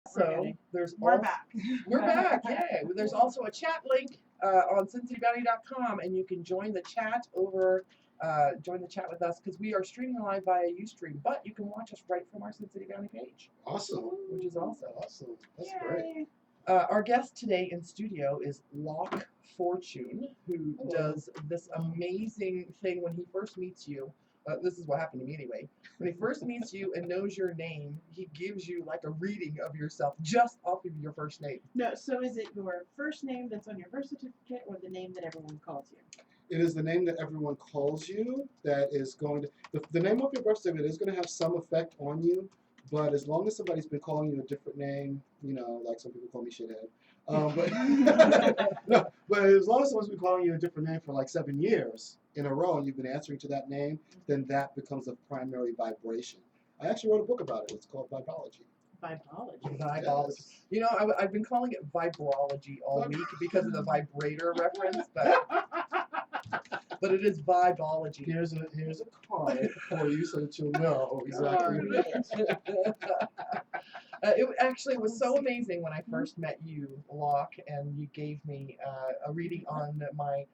So We're back. We're back, yay. There's also a chat link on SinCityBounty.com, and you can join the chat join the chat with us because we are streaming live via Ustream, but you can watch us right from our Sin City Bounty page. Awesome. Which is awesome. Awesome. That's Yay. great. Our guest today in studio is Locq Fortune, who does this amazing thing when he first meets you. This is what happened to me anyway. When he first meets you and knows your name, he gives you like a reading of yourself just off of your first name. No, so is it your first name that's on your birth certificate or the name that everyone calls you? It is the name that everyone calls you that is going to, the name of your birth certificate is going to have some effect on you, but as long as somebody's been calling you a different name, you know, like some people call me shithead, but as long as someone's been calling you a different name for like 7 years in a row and you've been answering to that name, then that becomes a primary vibration. I actually wrote a book about it. It's called Vibeology. Vibeology. Yes. You know, I've been calling it Vibeology all week because of the vibrator reference, but it is Vibeology. Here's a card for you so that you'll know exactly. It actually was so amazing when I first met you, Locq, and you gave me a reading on my,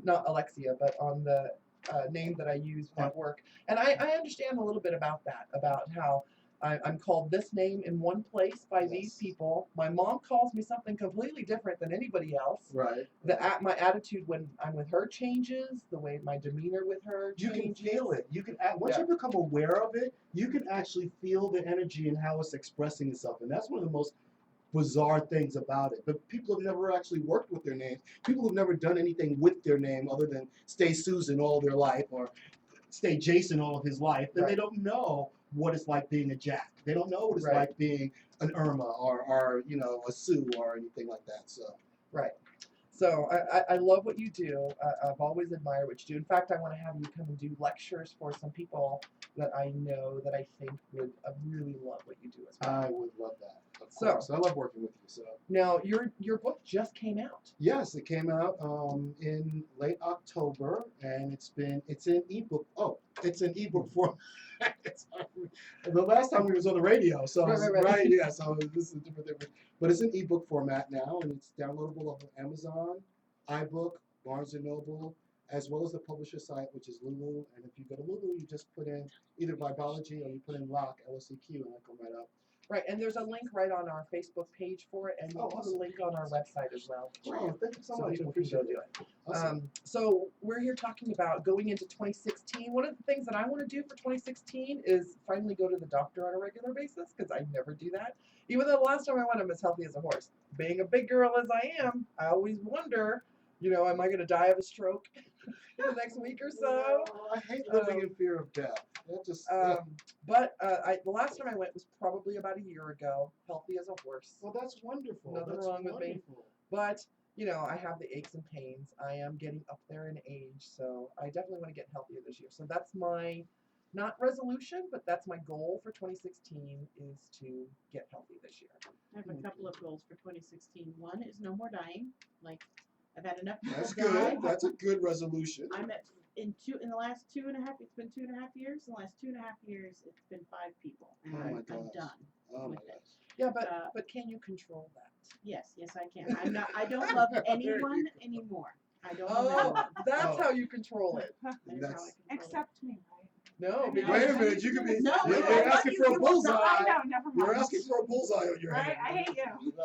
not Elixia, but on the name that I use at work. And I understand a little bit about that, about how I'm called this name in one place by these people. My mom calls me something completely different than anybody else. Right. My attitude when I'm with her changes, the way my demeanor with her changes. You can feel it. You can once you become aware of it, you can actually feel the energy and how it's expressing itself. And that's one of the most bizarre things about it. But people have never actually worked with their names. People have never done anything with their name other than stay Susan all their life or stay Jason all of his life. Then they don't know what it's like being a Jack. They don't know what it's like being an Irma or you know, a Sue or anything like that. So So I love what you do. I've always admired what you do. In fact, I want to have you come and do lectures for some people that I know that I think would really love what you do as well. I would love that. Of course. I love working with you. So now your book just came out. Yes, it came out in late October, and it's in ebook. Oh, it's in ebook form. The last time we was on the radio, so yeah. So this is a different thing, but it's in ebook format now, and it's downloadable on Amazon, iBook, Barnes and Noble, as well as the publisher site, which is Lulu. And if you go to Lulu, you just put in either Vibeology or you put in Locq, LOCQ, and it'll come right up. Right, and there's a link right on our Facebook page for it, and we'll put a link on our website as well. Oh, thank you so much. People can go do it. Awesome. So we're here talking about going into 2016. One of the things that I want to do for 2016 is finally go to the doctor on a regular basis, because I never do that. Even though the last time I went, I'm as healthy as a horse. Being a big girl as I am, I always wonder, you know, am I going to die of a stroke in the next week or so? I hate living in fear of death. That just, but the last time I went was probably about a year ago, healthy as a horse. Well, that's wonderful. Nothing wrong with me. But, you know, I have the aches and pains. I am getting up there in age, so I definitely want to get healthier this year. So that's my, not resolution, but that's my goal for 2016 is to get healthy this year. I have a couple of goals for 2016. One is no more dying. Like, I've had enough people That's die. good. That's a good resolution. I'm at in the last 2.5. It's been 2.5 years. In the last 2.5 years, it's been 5 people, and I'm done with it. Yeah, but can you control that? Yes, I can. I don't love anyone anymore. I don't love anyone. That's how you control it. Except me, right? No, wait a minute. You could be. No, you're asking for a bullseye. I know, never mind. You're asking for a bullseye on your head. I hate you.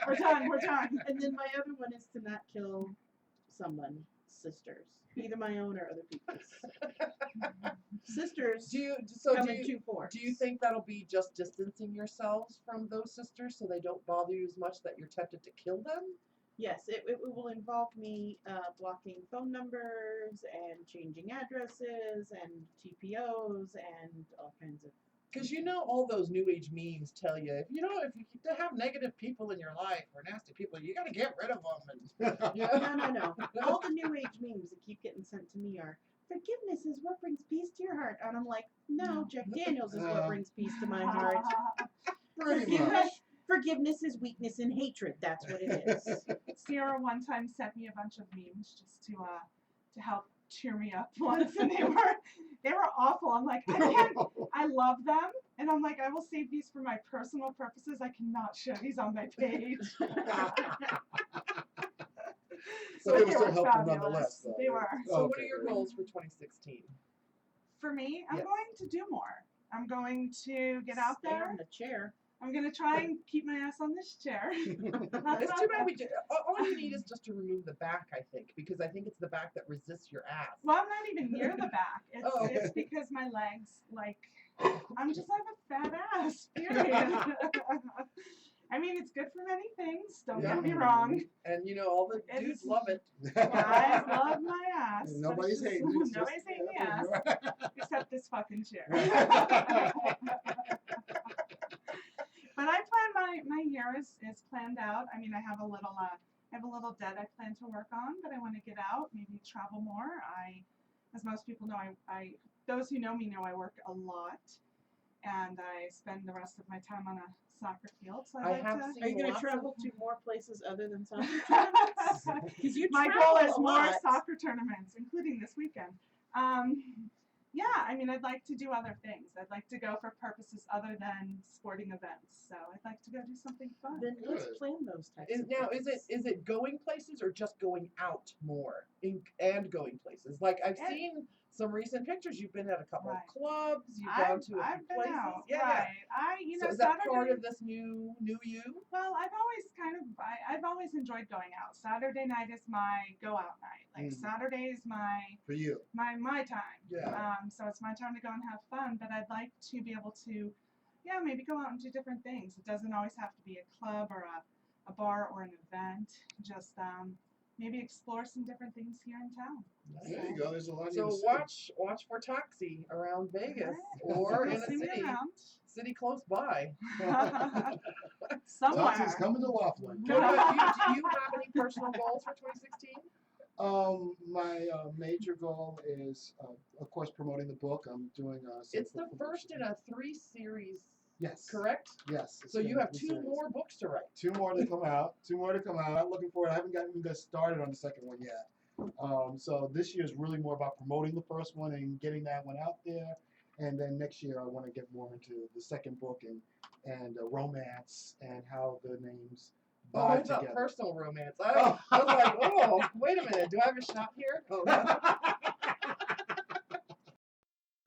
We're done. And then my other one is to not kill someone, sisters, either my own or other people's. Sisters. Do you think that'll be just distancing yourselves from those sisters so they don't bother you as much that you're tempted to kill them? Yes, it will involve me blocking phone numbers and changing addresses and TPOs and all kinds of. Because you know all those new age memes tell you if you have negative people in your life or nasty people, you got to get rid of them. And, No. All the new age memes that keep getting sent to me are forgiveness is what brings peace to your heart, and I'm like, no, Jack Daniels is what brings peace to my heart. Forgiveness is weakness and hatred. That's what it is. Sierra one time sent me a bunch of memes just to help cheer me up once, and they were awful. I'm like, I love them, And I'm like, I will save these for my personal purposes. I cannot show these on my page. So they were still were helpful fabulous. nonetheless. Though. They were. So what are your goals for 2016? For me, I'm Yes. going to do more. I'm going to get out Stay there. on the chair. I'm going to try and keep my ass on this chair. It's too bad we all you need is just to remove the back, I think, because I think it's the back that resists your ass. Well, I'm not even near the back. It's, Oh. it's because my legs, like, I'm just have a fat ass, period. I mean, it's good for many things. Don't get me wrong. And you know, all the dudes love it. Guys love my ass. but Nobody's it's just- hating. It's Nobody's just- hating the ass, except this fucking chair. But I plan my year is planned out. I mean, I have a little debt I plan to work on, but I want to get out, maybe travel more. As most people know, I those who know me know I work a lot, and I spend the rest of my time on a soccer field. So I have Are you going to lots travel to more places other than soccer to. tournaments? Because you My travel goal is a more lot. soccer tournaments, including this weekend. Yeah, I mean, I'd like to do other things. I'd like to go for purposes other than sporting events. So I'd like to go do something fun. Then let's Good. plan those types Is of now things. is it going places or just going out more and going places? Like I've And- seen some recent pictures. You've been at a couple Right. of clubs. You've gone to a I've few been places. out. Yeah, Right. You So know, is that Saturday. part of this new you? Well, I've always enjoyed going out. Saturday night is my go out night. Like Saturday is my For you. my time. Yeah. So it's my time to go and have fun. But I'd like to be able to, yeah, maybe go out and do different things. It doesn't always have to be a club or a bar or an event. Just maybe explore some different things here in town. There you go. There's a lot. So in the city. watch for Toxi around Vegas Right. or You'll in a see me around. city close by. Somewhere. Toxi's coming to Laughlin. What about you? Do you have any personal goals for 2016? My major goal is, of course, promoting the book. I'm doing. It's the first in a 3-series, Yes. correct? Yes. it's So you been have 3 2 series. more books to write. 2 more to come out. 2 more to come out. I'm looking forward. I haven't gotten started on the second one yet. So this year is really more about promoting the first one and getting that one out there. And then next year I want to get more into the second book and romance and how the names Oh, bind it's about together. personal romance. I was like, oh, wait a minute. Do I have a shot here? Oh, no.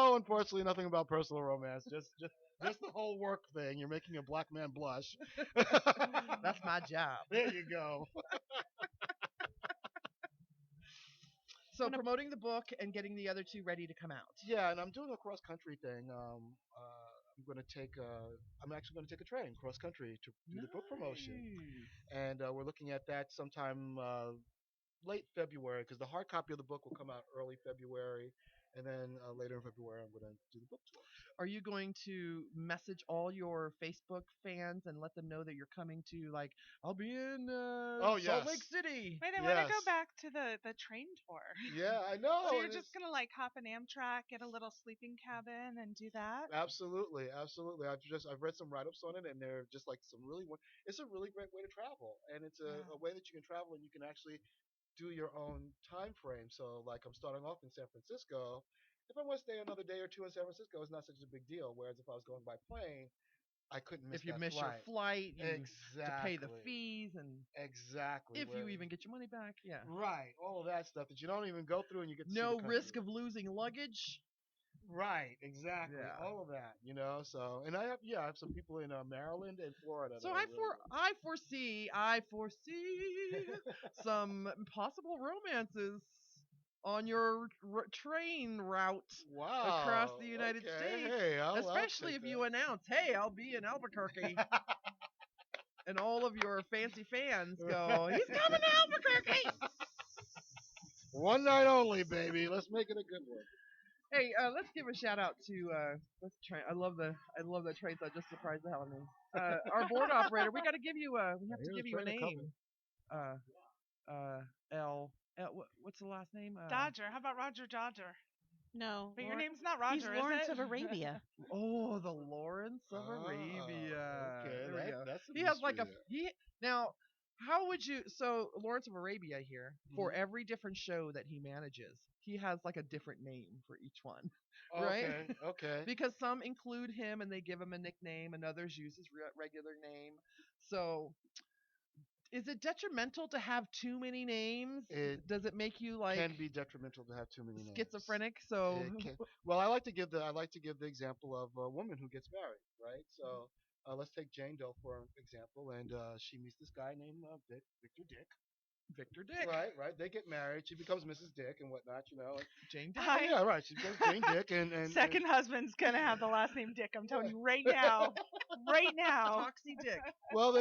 Oh, unfortunately, nothing about personal romance. Just the whole work thing. You're making a black man blush. That's my job. There you go. So promoting the book and getting the other 2 ready to come out. Yeah, and I'm doing a cross country thing. I'm actually going to take a train cross country to do the book promotion, and we're looking at that sometime late February because the hard copy of the book will come out early February, and then later in February I'm going to do the book tour. Are you going to message all your Facebook fans and let them know that you're coming to, like, I'll be in Salt yes. Lake City? Wait, I want to go Yes. back to the train tour. Yeah, I know. So you're and just gonna like hop an Amtrak, get a little sleeping cabin, and do that? Absolutely. I've read some write-ups on it, and they're just like it's a really great way to travel, and it's a way that you can travel and you can actually do your own time frame. So like I'm starting off in San Francisco. If I want to stay another day or 2 in San Francisco, it's not such a big deal. Whereas if I was going by plane, I couldn't miss If you that miss flight. your flight, you Exactly. to pay the fees, and Exactly. if you even get your money back, yeah. Right. All of that stuff that you don't even go through, and you get to see No the risk country. of losing luggage. Right, exactly. Yeah. All of that, So, and I have some people in Maryland and Florida. So that I foresee some possible romances on your train route wow. across the United okay. States, Hey, especially if you announce, "Hey, I'll be in Albuquerque," and all of your fancy fans go, "He's coming to Albuquerque." One night only, baby. Let's make it a good one. Hey, let's give a shout out to I love that train. So I just surprised the hell out of me. Our board operator. We have to give you a name. What's the last name? Dodger. How about Roger Dodger? No. But your name's not Roger, He's is Lawrence it? of Arabia. Oh, the Lawrence of Arabia. Okay, There we go. that's a He has like mystery now. How would you? So Lawrence of Arabia here for Mhm. every different show that he manages, he has like a different name for each one, right? Okay, okay. Because some include him and they give him a nickname, and others use his regular name. So, is it detrimental to have too many names? It Does it make you like can be detrimental to have too many names. schizophrenic? So, It can. Well, I like to give the example of a woman who gets married, right? So let's take Jane Doe for example, and she meets this guy named Victor Dick. Victor Dick, Right. They get married. She becomes Mrs. Dick and whatnot, you know. And, Jane Dick. oh, yeah, right. She becomes Jane Dick, and Second husband's gonna have the last name Dick. I'm telling you right now. Right now. Toxi Dick. well,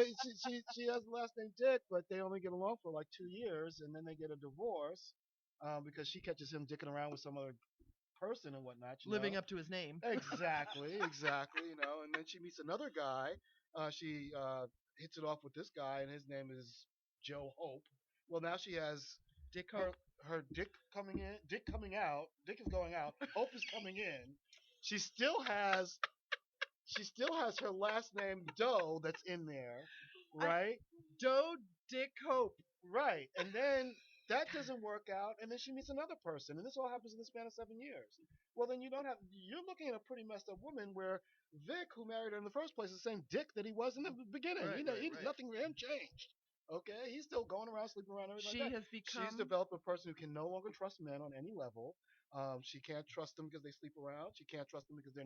she has the last name Dick, but they only get along for like 2 years, and then they get a divorce because she catches him dicking around with some other person and whatnot. Living up to his name. Exactly. You know, and then she meets another guy. She hits it off with this guy, and his name is Joe Hope. Well, now she has Dick her Hope. her dick coming in, dick coming out, dick is going out, Hope is coming in. She still has her last name Doe that's in there, right? Doe Dick Hope. Right. And then that doesn't work out, and then she meets another person, and this all happens in the span of 7 years. Well, then you're looking at a pretty messed up woman where Vic, who married her in the first place, is the same Dick that he was in the beginning. Right, right. Nothing for him changed. Okay, he's still going around, sleeping around, everything She like that. has become. She's developed a person who can no longer trust men on any level. She can't trust them because they sleep around. She can't trust them because they're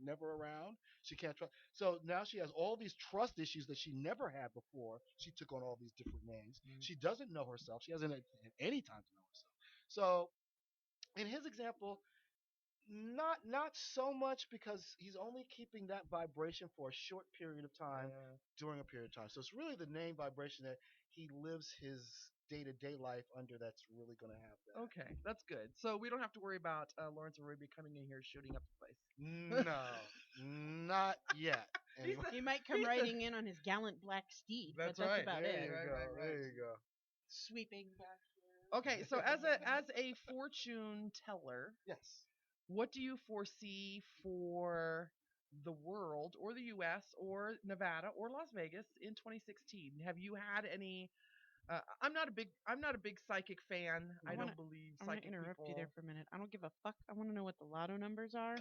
never around. She can't trust. So now she has all these trust issues that she never had before. She took on all these different names. She doesn't know herself. She hasn't had any time to know herself. So in his example, not so much because he's only keeping that vibration for a short period of time during a period of time. So it's really the name vibration that he lives his day-to-day life under that's really going to have that. Okay, that's good. So we don't have to worry about Lawrence Arabia coming in here shooting up the place. No, not yet. And He might come riding in on his gallant black steed, That's but that's right. about there it. you go. There you go. Sweeping back. Okay, so as a fortune teller, Yes. what do you foresee for the world or the U.S. or Nevada or Las Vegas in 2016? Have you had any? I'm not a big psychic fan. I don't believe I'm gonna psychic interrupt people. you there for a minute. I don't give a fuck. I want to know what the lotto numbers are.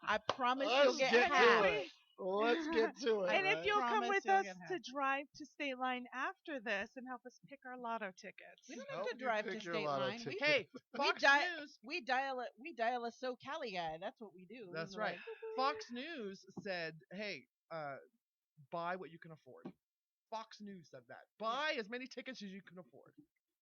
I promise you'll get to half. it. Let's get to it. And if right? you'll come Promise with you'll us get to half. drive to State Line after this and help us pick our lotto tickets. We don't Help have to you drive to pick your State lotto Line. ticket. Hey, We Fox di- News. We dial a SoCali guy. That's what we do. That's We're right. like, Fox News said, "Hey, buy what you can afford." Fox News said that. Buy as many tickets as you can afford.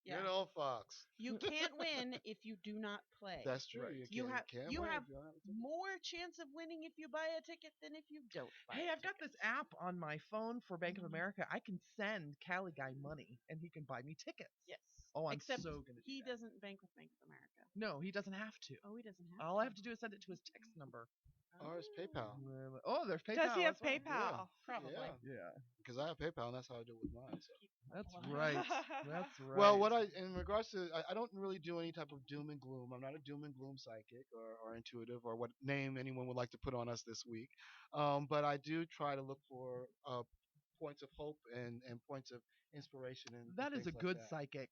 yeah. Good old Fox. You can't win if you do not play. That's true. Right. You can't have win if you don't have a ticket. more chance of winning if you buy a ticket than if you don't buy Hey, a I've got this app on my phone for Bank of America. I can send Cali guy money, and he can buy me tickets. Yes. Oh, I'm Except so gonna do he that. doesn't bank with Bank of America. No, he doesn't have to. Oh, he doesn't have All I have to do is send it to his text number. Or it's PayPal. Oh, there's PayPal. Does he have as well. PayPal? Probably. Yeah. Yeah, Because I have PayPal, and that's how I do it with mine. So. that's right. That's right. Well, in regards to, I don't really do any type of doom and gloom. I'm not a doom and gloom psychic or intuitive or what name anyone would like to put on us this week. But I do try to look for points of hope and points of inspiration and That is things a like good that. psychic.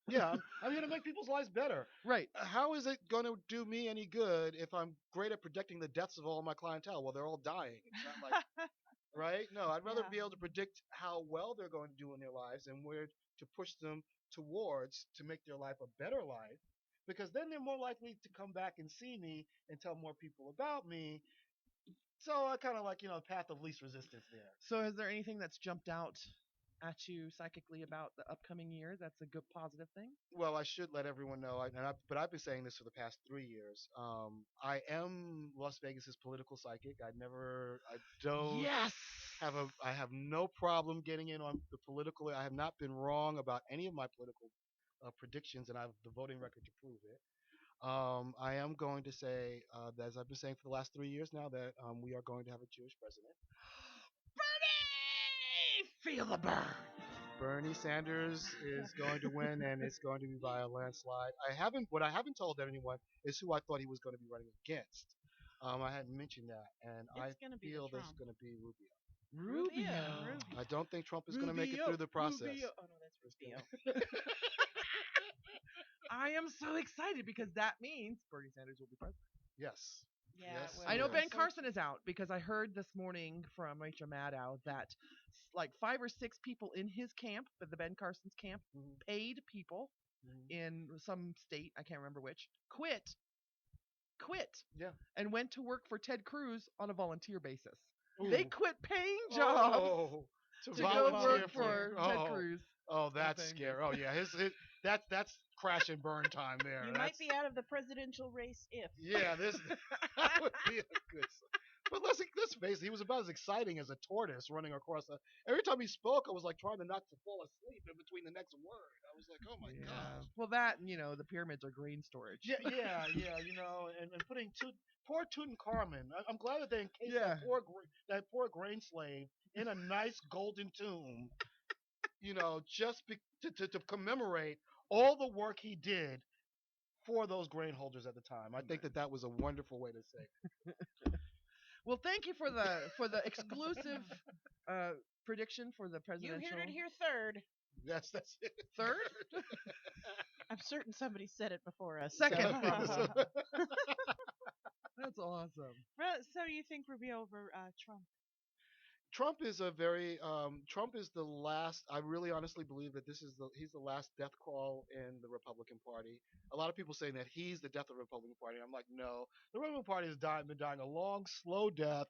Yeah, I'm here to make people's lives better. Right. How is it going to do me any good if I'm great at predicting the deaths of all my clientele? Well, they're all dying. It's not like, right? No, I'd rather Yeah. be able to predict how well they're going to do in their lives and where to push them towards to make their life a better life, because then they're more likely to come back and see me and tell more people about me. So I kind of like, path of least resistance there. So, is there anything that's jumped out at you psychically about the upcoming year that's a good positive thing? Well, I should let everyone know, but I've been saying this for the past 3 years. I am Las Vegas's political psychic. I don't Yes. I have no problem getting in on the political. I have not been wrong about any of my political predictions, and I have the voting record to prove it. I am going to say, as I've been saying for the last 3 years now, that we are going to have a Jewish president. Bernie, feel the burn. Bernie Sanders is going to win, and it's going to be by a landslide. What I haven't told anyone is who I thought he was going to be running against. I hadn't mentioned that, and I feel this is going to be Rubio. Rubio. I don't think Trump is going to make it through the process. Rubio. Oh no, that's Rubio. I am so excited because that means Bernie Sanders will be president. Yes. Yeah, Yes, well, I know it Ben is. Carson is out because I heard this morning from Rachel Maddow that like 5 or 6 people in his camp, but the Ben Carson's camp, Mhm. paid people Mhm. in some state, I can't remember which, quit, Yeah. and went to work for Ted Cruz on a volunteer basis. Ooh. They quit paying jobs Oh, to go volunteer work for Ted oh, Cruz. oh, that's paying scary. Oh yeah, his that's crash and burn time there. You That's, might be out of the presidential race if. Yeah, this that would be a good. But let's face it, he was about as exciting as a tortoise running across a. Every time he spoke, I was like trying to not to fall asleep in between the next word. I was like, oh my gosh. Well, that the pyramids are grain storage. Yeah. And putting poor Tutankhamun. I'm glad that they encased Yeah. that poor grain slave in a nice golden tomb. Just to commemorate all the work he did for those grain holders at the time. I think that was a wonderful way to say it. Well, thank you for the exclusive prediction for the You presidential. heard it here third. That's it. Third? I'm certain somebody said it before us. Second, so- probably. That's awesome. So you think we'll be over Trump? Trump is Trump is the last. I really honestly believe that he's the last death crawl in the Republican Party. A lot of people saying that he's the death of the Republican Party. I'm like, no, the Republican Party has been dying a long, slow death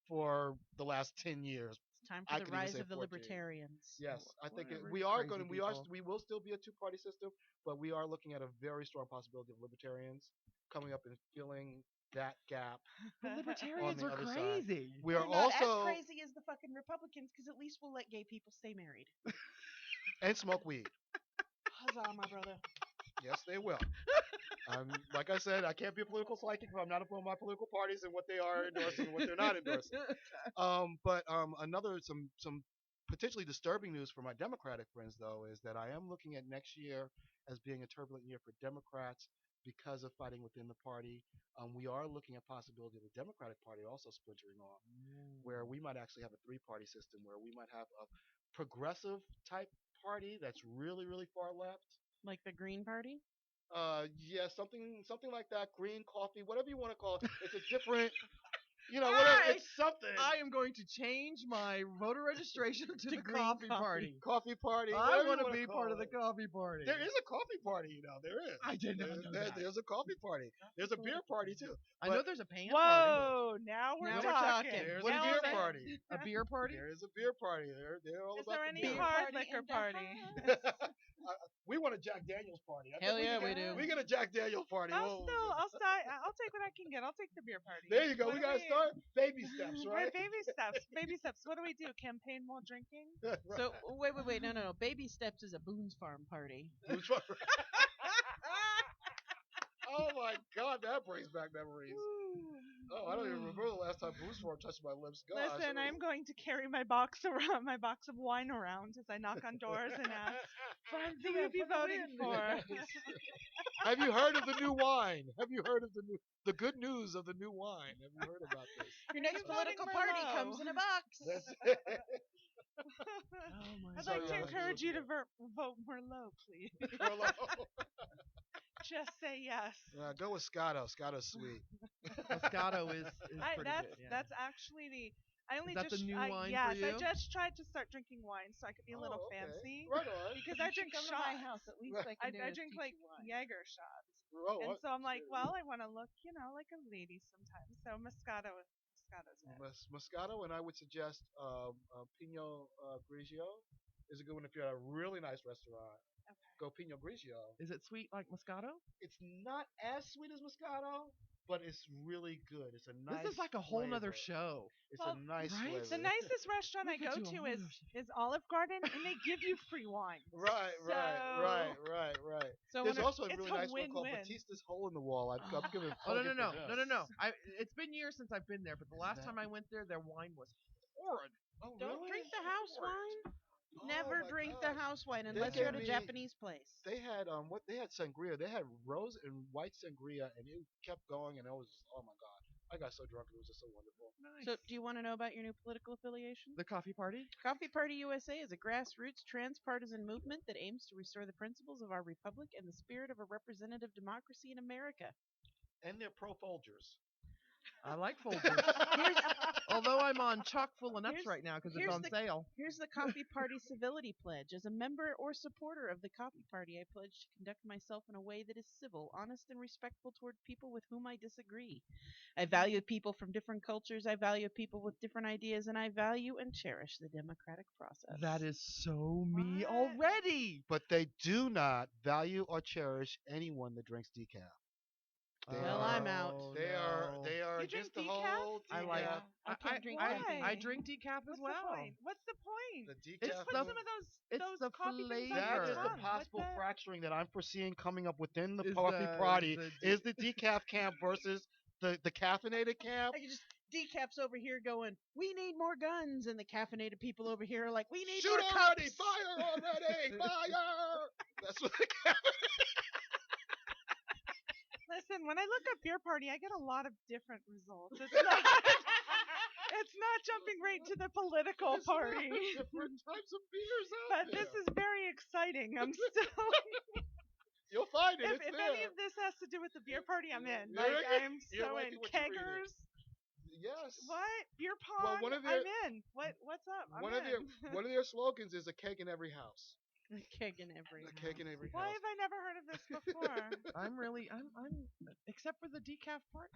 for the last 10 years. It's time I for the could even rise say of the 14. libertarians. Yes, I think Whatever, we you are crazy going to people. we will still be a two-party system, but we are looking at a very strong possibility of libertarians coming up and filling that gap. The libertarians the are other side. crazy. We are We're not also as crazy as the fucking Republicans because at least we'll let gay people stay married. and smoke weed. Huzzah, my brother. Yes, they will. Like I said, I can't be a political psychic if I'm not upon my political parties and what they are endorsing and what they're not endorsing. But some potentially disturbing news for my Democratic friends though is that I am looking at next year as being a turbulent year for Democrats because of fighting within the party. We are looking at possibility of the Democratic Party also splintering off, where we might actually have a three-party system where we might have a progressive type party that's really, really far left. Like the Green Party? Yeah, something like that. Green coffee, whatever you want to call it. It's a different, All whatever. right. It's something. I am going to change my voter registration to the Green coffee coffee. party. Coffee party. I want to be part of the coffee party. There is a coffee party, There is. I did not know that. There's a coffee party. There's a beer party too. I know But there's a pan party. Whoa! Now we're Now we're talking. talking. There's Now a beer we're- party. A beer party? There is a beer party. They're all Is about there the any beer. hard Party liquor in the party? We want a Jack Daniels party. I Hell think yeah, we we do. We get a Jack Daniels party. I'll take what I can get. I'll take the beer party. There you go. What We do gotta start baby steps, right? Baby steps. Baby steps. What do we do? Campaign while drinking? So wait, no. Baby Steps is a Boone's Farm party. Oh my God, that brings back memories. Oh, I don't even remember the last time Boone's Farm touched my lips. Gosh. Listen, I'm going to carry my box of wine around as I knock on doors and ask, who will you be voting for? Have you heard of the new wine? Have you heard of the good news of the new wine? Have you heard about this? Your next voting political for party low? comes in a box. That's it. Oh my I'd So, like yeah, to let's encourage do you to vote more low, please. Just say yes. Go with Scotto. Scotto's sweet. Moscato is pretty That's good. Yeah. that's actually the. I only Is that just the new I, wine yes, for you? I just tried to start drinking wine so I could be a little Oh, okay. fancy. Right on. Because I drink Come to shots. my house. At least I I can do is drink teach like you wine. Jaeger shots. Oh, And what? so I'm like, well, I want to look, like a lady sometimes. So Moscato's it. Moscato, and I would suggest Pinot Grigio is a good one if you're at a really nice restaurant. Okay. Go Pinot Grigio. Is it sweet like Moscato? It's not as sweet as Moscato, but it's really good. It's a nice. This is like a whole nother flavor. show. It's Well, a nice right? flavor. The nicest restaurant I We could go do a to whole is other show. Olive Garden, and they give you free wine. Right. So There's when also a it's really a nice one called win-win. Batista's Hole in the Wall. I'm giving. Oh no plug no it no for no this. no no! It's been years since I've been there, but the last time I went there, their wine was horrid. Oh, don't really? drink the house wine. Oh, Never my drink gosh. the house wine They unless you're at a gave me- Japanese place. They had They had sangria. They had rose and white sangria, and it kept going, and it was, oh my God, I got so drunk, it was just so wonderful. Nice. So, do you want to know about your new political affiliation? The coffee party? Coffee Party USA is a grassroots transpartisan movement that aims to restore the principles of our republic and the spirit of a representative democracy in America. And they're pro Folgers. I like Folgers. Although I'm on chock full of nuts Here's- right now because it's here's on the- sale. Here's the Coffee Party Civility Pledge. As a member or supporter of the Coffee Party, I pledge to conduct myself in a way that is civil, honest, and respectful toward people with whom I disagree. I value people from different cultures, I value people with different ideas, and I value and cherish the democratic process. That is so me What? already. But they do not value or cherish anyone that drinks decaf. Well, I'm out. They are You against the drink decaf? whole I like. decaf. I can't drink Why? anything. I drink decaf as What's well. the point? What's the point? The It's decaf. Put the- some of those it's the coffee things on flavor. your That is the tongue. possible What the- fracturing that I'm foreseeing coming up within the Is coffee the- party. the- Is the decaf camp versus the caffeinated camp? I can just decaf's over here going, we need more guns, and the caffeinated people over here are like, we need Shoot more already! cups. Fire already! Fire! That's what the Listen, when I look up beer party, I get a lot of different results. It's not jumping right to the political There's a lot of party. different types of beers out But there. this is very exciting. I'm still. You'll find it. if It's any there. of this has to do with the beer party, I'm in. You're Like like- I'm you're so liking in. what you're reading. Keggers. Yes. What beer pong? Well, one of their- I'm in. What's up? I'm One in. of their slogans is a keg in every house. A keg in every A keg in every Why house. have I never heard of this before? I'm except for the decaf part.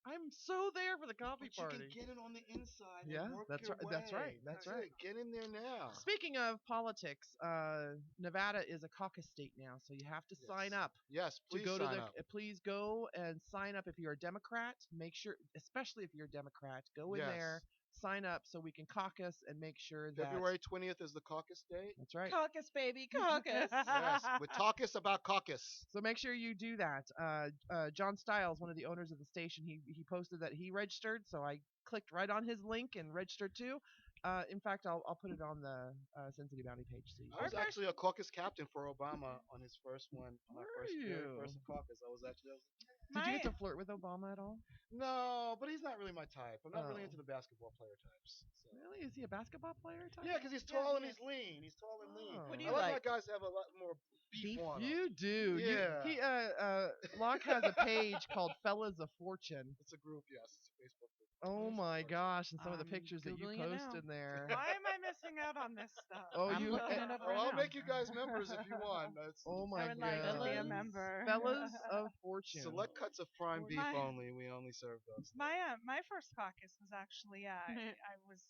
I'm so there for the coffee But you party. can get it on the inside. And Yeah, work that's your right. That's way. right. That's right. it. Get in there now. Speaking of politics, Nevada is a caucus state now, so you have to sign up Yes, to please go sign to the. up. Please go and sign up if you're a Democrat. Make sure, especially if you're a Democrat, go in there, sign up so we can caucus and make sure that February 20th is the caucus date. That's right. Caucus, baby, caucus. Yes, we caucus about caucus. So make sure you do that. John Stiles, one of the owners of the station, he posted that he registered, so I clicked right on his link and registered too. In fact, I'll put it on the SinCityBounty page. So you I was can- actually a caucus captain for Obama on his first one. My Were first, very you? first caucus. I was actually. Did you get to flirt with Obama at all? No, but he's not really my type. I'm not really Oh. into the basketball player types. So. Really? Is he a basketball player? Type? Yeah, because he's Yeah, tall he and he's is. lean. He's tall and lean. Oh. What do I you like like? my guys to have a lot more beef on 'em. You do. Yeah. Locq has a page called Fellas of Fortune. It's a group, yes. It's a Facebook group. Oh my gosh! And some of the I'm pictures that you Googling it now. posted there. Why am I missing out on this stuff? Oh, I'm you. looking it up Oh, right I'll now. make you guys members if you want. That's Oh my I would like to be a Fellas. member. Fellas of Fortune. select cuts of prime beef My- only. We only serve those. My first caucus was actually I was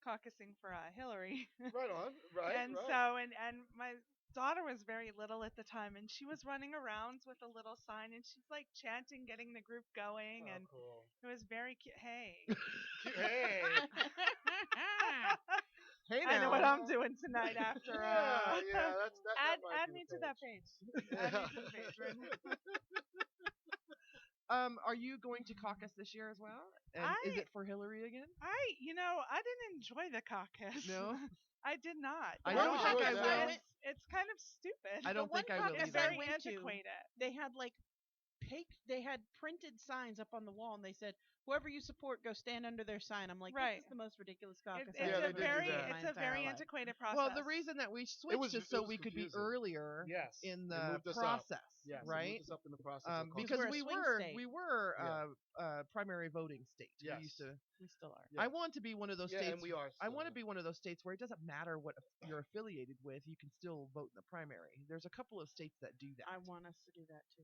caucusing for Hillary. Right on. Right. and right. so and my daughter was very little at the time, and she was running around with a little sign, and she's like chanting, getting the group going, Oh, and cool. it was very cute. Hey, Hey. Hey I know now. what I'm doing tonight after. yeah, that's that. add that might add be me the to that page. Add me to the page right now. Are you going to caucus this year as well? And is I- it for Hillary again? I didn't enjoy the caucus. No? I did not. I The don't one think I caucus I will. It's kind of stupid. I don't one think I will caucus It's either. I very went to- antiquated. They had like they had printed signs up on the wall, and they said, "Whoever you support, go stand under their sign." I'm like, Right. this is the most ridiculous caucus It's I've Yeah, they a ever did do very that. my it's a entire very life. antiquated process. Well, the reason that we switched was- is it so was we could be confusing. earlier Yes. in They the moved us up. process, Yes. They right? moved us up in the process. of Because Because we're a we swing were state. we were Yeah. primary voting state. Yes. We used to. We still are. Yeah. I want to be one of those yeah, states. and we are. I want to still. be one of those states where it doesn't matter what you're affiliated with, you can still vote in the primary. There's a couple of states that do that. I want us to do that too.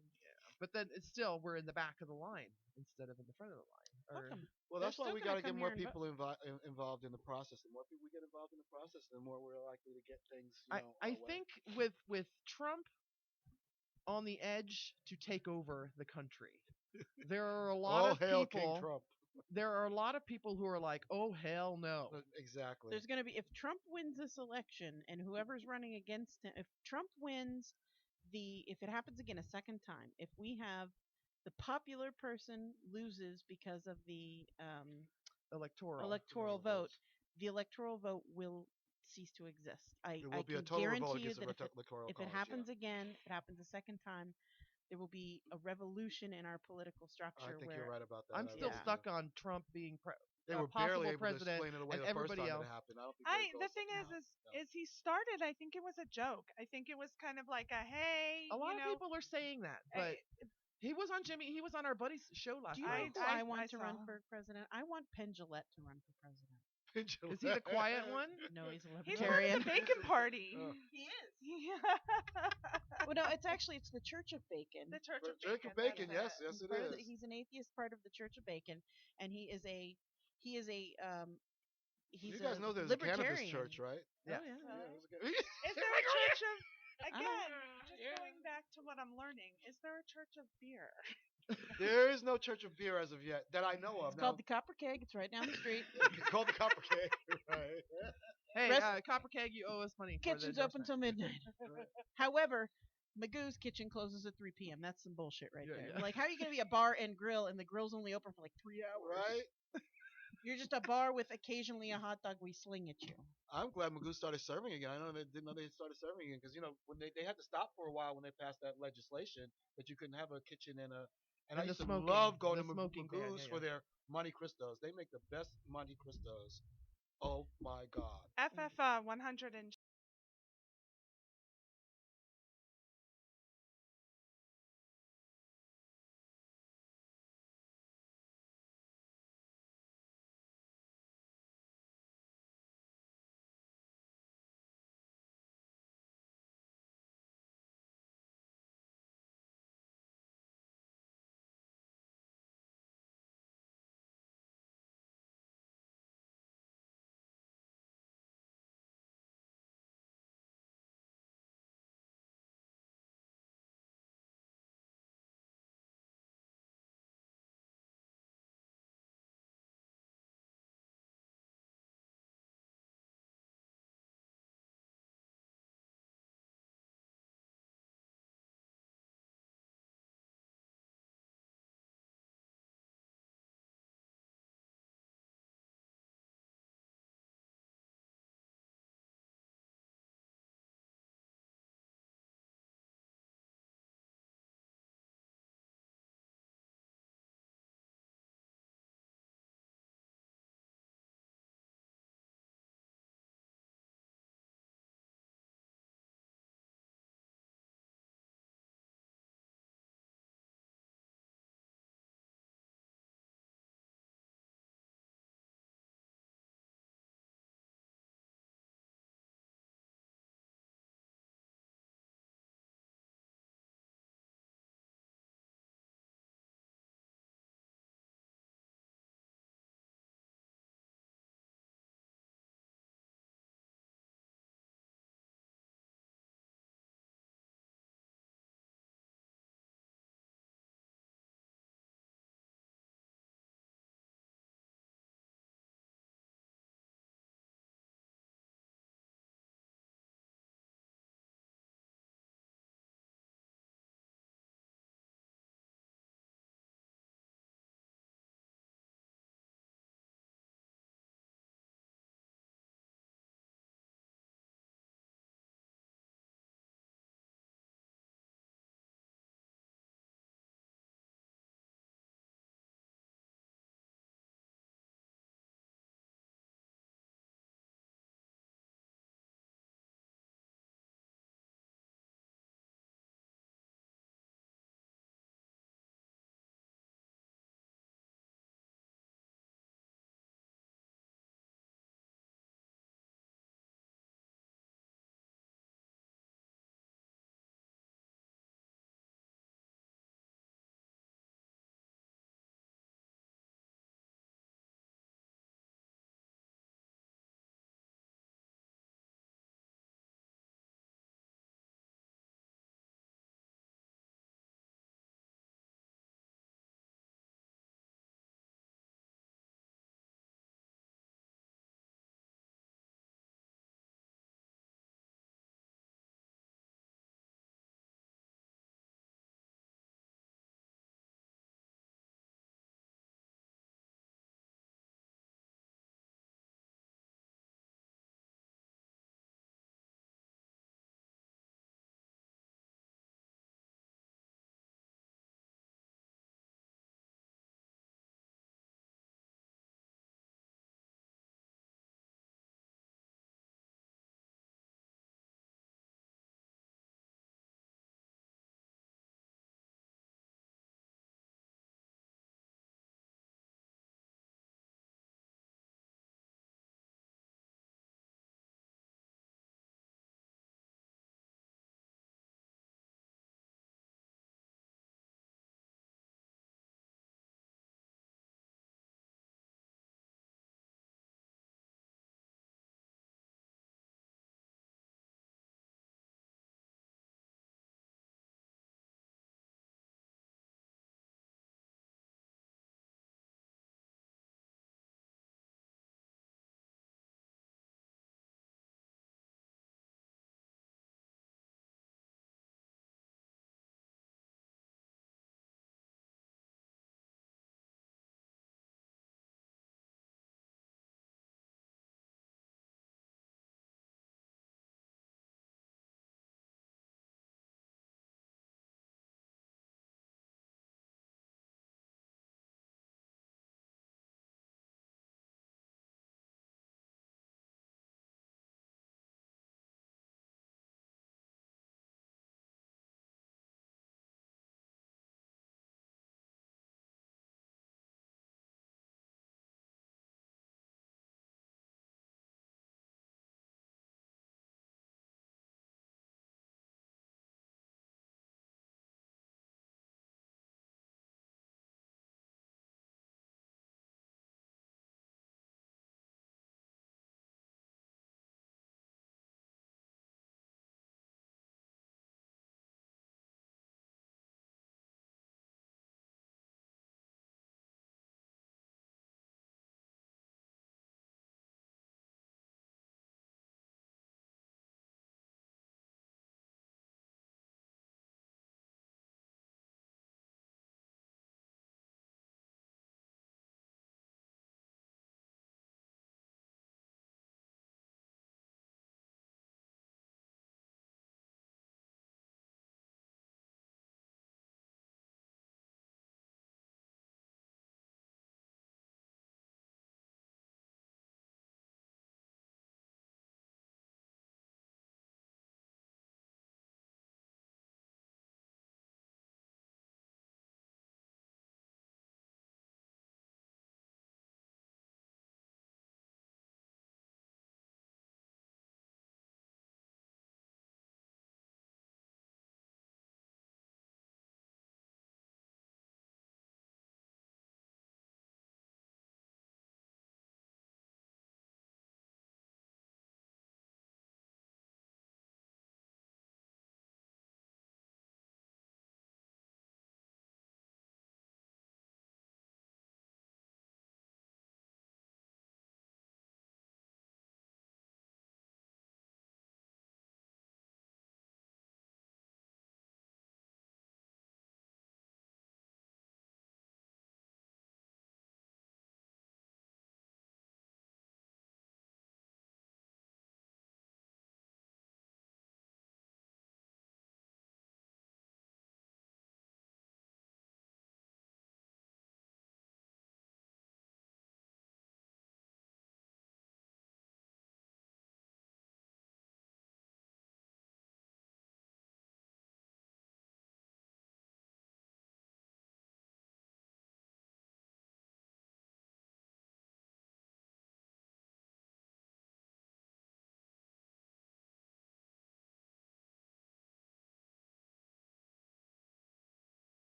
But then it's still we're in the back of the line instead of in the front of the line. Or- Welcome. Well, They're that's why still we gonna got to get come more here and people involved in the process. The more people we get involved in the process, the more we're likely to get things. I our way. think with Trump on the edge to take over the country, there are a lot Oh, of hail people. King Trump. There are a lot of people who are like, "Oh hell no." Exactly. There's going to be, if Trump wins this election and whoever's running against him, if Trump wins if it happens again a second time, if we have the popular person loses because of the electoral vote, the electoral vote will cease to exist. It I will be a can total revolt guarantee you against that the electoral if college. it happens again, if it happens a second time, there will be a revolution in our political I structure think where you're right about that. I'm I still really Yeah. stuck do. on Trump being They were possible barely able to president, explain it away and the first everybody time else. that it happened. I don't think they The go thing second is, time. No. is he started. I think it was a joke. I think it was kind of like a hey, A lot you of know, people are saying that, but he was on our buddy's show last do you night. know who I want I to run saw. for president? I want Penn Jillette to run for president. Is he the quiet one? No, he's a He's part of libertarian. the Bacon Party. Oh. He is. Yeah. Well, no, it's the Church of Bacon. The Church of Jacob Bacon. Bacon, That's yes, it. yes, it Part of is. he's an atheist part of the Church of Bacon, and he is a he's You guys a know there's a cannabis libertarian. church, right? Yeah. Oh yeah. Yeah, So, there's a is there a church of again? Just Yeah. going back to what I'm learning. Is there a church of beer? There is no church of beer as of yet that I know of. It's called the Copper Keg. It's right down the street. It's called the Copper Cake, right? Hey, Rest- Copper Keg, you owe us money for the Kitchen's open endorsement. till midnight. However, Magoo's Kitchen closes at 3 p.m. That's some bullshit right Yeah, there. yeah. Like, how are you going to be a bar and grill and the grill's only open for like 3 hours? Right? You're just a bar with occasionally a hot dog we sling at you. I'm glad Magoo started serving again. I know they didn't know they started serving again because when they had to stop for a while when they passed that legislation that you couldn't have a kitchen and a. And I And the used to smoking- love going the to smoking ban, Magoo's yeah, for yeah. their Monte Cristos. They make the best Monte Cristos. Oh my God. FF 100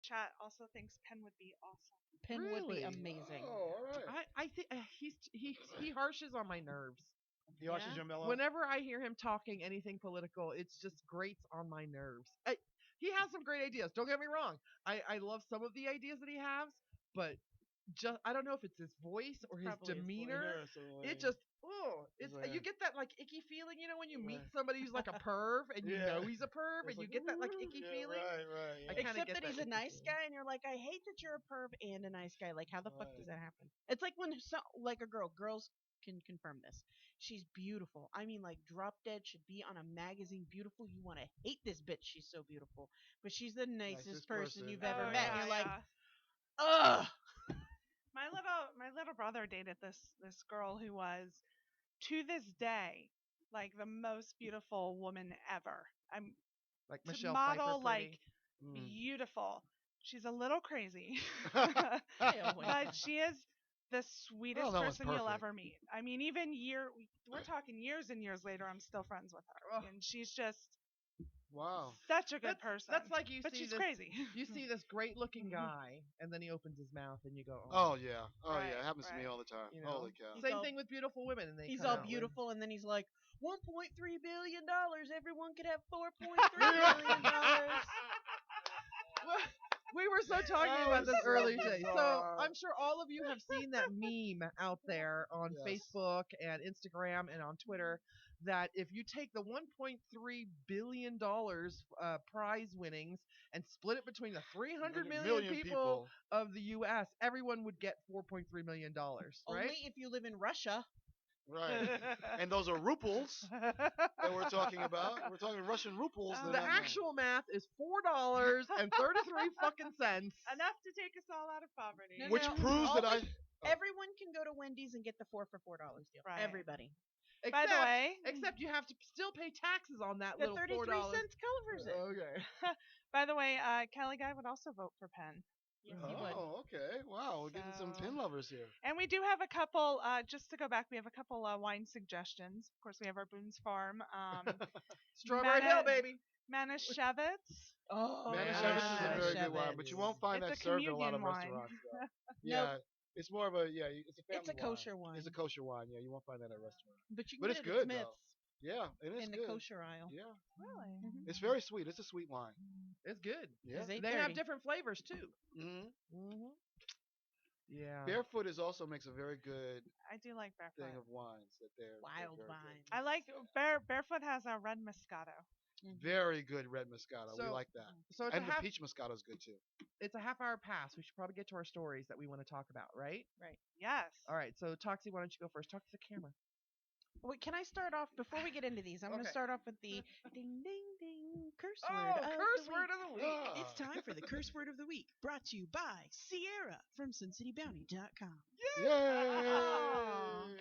Chat also thinks Penn would be awesome. Penn would be Really? amazing. Oh, all right. I think he harshes on my nerves. He watches Yeah? your mellow. Whenever I hear him talking anything political, it's just grates on my nerves. He has some great ideas. Don't get me wrong. I love some of the ideas that he has, but just I don't know if it's his voice or his Probably his voice. demeanor. Yeah, so, It just it's Right. you get that like icky feeling, when you meet Right. somebody who's like a perv and you Yeah. know he's a perv It's and you like, get that like icky yeah, feeling. Right. I Yeah. kinda Except get that he's a icky nice feeling. guy, and you're like, I hate that you're a perv and a nice guy. Like, how the fuck does Right. that happen? It's like when like a girls can confirm this. She's beautiful. I mean, like, drop dead should be on a magazine. Beautiful. You want to hate this bitch. She's so beautiful, but she's the nicest Nicest person person. you've Oh, ever Right. met. And yeah, you're like, yeah. ugh. My little brother dated this girl who was, to this day, like the most beautiful woman ever. I'm Like to Michelle model Pfeiffer like Mm. beautiful. She's a little crazy, I always but am. she is the sweetest no one's person you'll perfect. ever meet. I mean, even we're talking years and years later, I'm still friends with her, Ugh. and she's just Wow. such a good person. That's like you but see she's this crazy. you see this great looking guy and then he opens his mouth and you go, Oh yeah. Oh Right, yeah. It happens to me right. all the time. You know? Holy cow. He's Same all- thing with beautiful women and they He's come all out with- beautiful, and then he's like, $1.3 billion. Everyone could have $4.3 billion. We were so talking That about was this so earlier today. So bizarre. I'm sure all of you have seen that meme out there on Yes. Facebook and Instagram and on Twitter that if you take the $1.3 billion prize winnings and split it between the 300 million people of the U.S., everyone would get $4.3 million, right? Only if you live in Russia. Right. And those are ruples that we're talking about. We're talking Russian ruples. Oh, The no. actual math is $4.33 fucking cents. Enough to take us all out of poverty. No, Which no, proves all that the- I. Everyone can go to Wendy's and get the 4 for $4 deal. Right. Everybody. By the way, Except you have to still pay taxes on that The little 33 $4. cents covers it. Okay. by the way, Kelly Guy would also vote for Penn. Yes, he would. Oh, okay. Wow, we're getting some So- pin lovers here. And we do have a couple, just to go back, we have a couple wine suggestions. Of course, we have our Boone's Farm. Strawberry Mana- Hill, baby. Manischewitz. Oh, Manischewitz is a very good wine, Manischewitz. but you won't find It's that a served in a lot of communion wine. restaurants. Though. No. Yeah, it's more of a it's a family It's a kosher wine. It's a kosher wine. Yeah, you won't find that at a restaurant. But you can But get it's it good, at though. Smith's Yeah, it is in the good. kosher aisle. Yeah, Really? it's very sweet. It's a sweet wine. It's good. Yeah. It's They have 8:30. different flavors too. hmm Yeah. Barefoot also makes a very good I do like Barefoot. thing of wines that they're Wild very wine. I like Barefoot has a red Moscato. good. Very good red Moscato. We So- like that. So it's And a the half. peach Moscato is good too. It's a half-hour pass. We should probably get to our stories that we want to talk about, right? Yes. All right. So Toxi, why don't you go first? Talk to the camera. Wait, can I start off before we get into these? I'm going Okay. to start off with the ding ding ding curse word Oh, of curse the word week. of the week. Ah. It's time for the curse word of the week, brought to you by Sierra from SinCityBounty.com. Yay!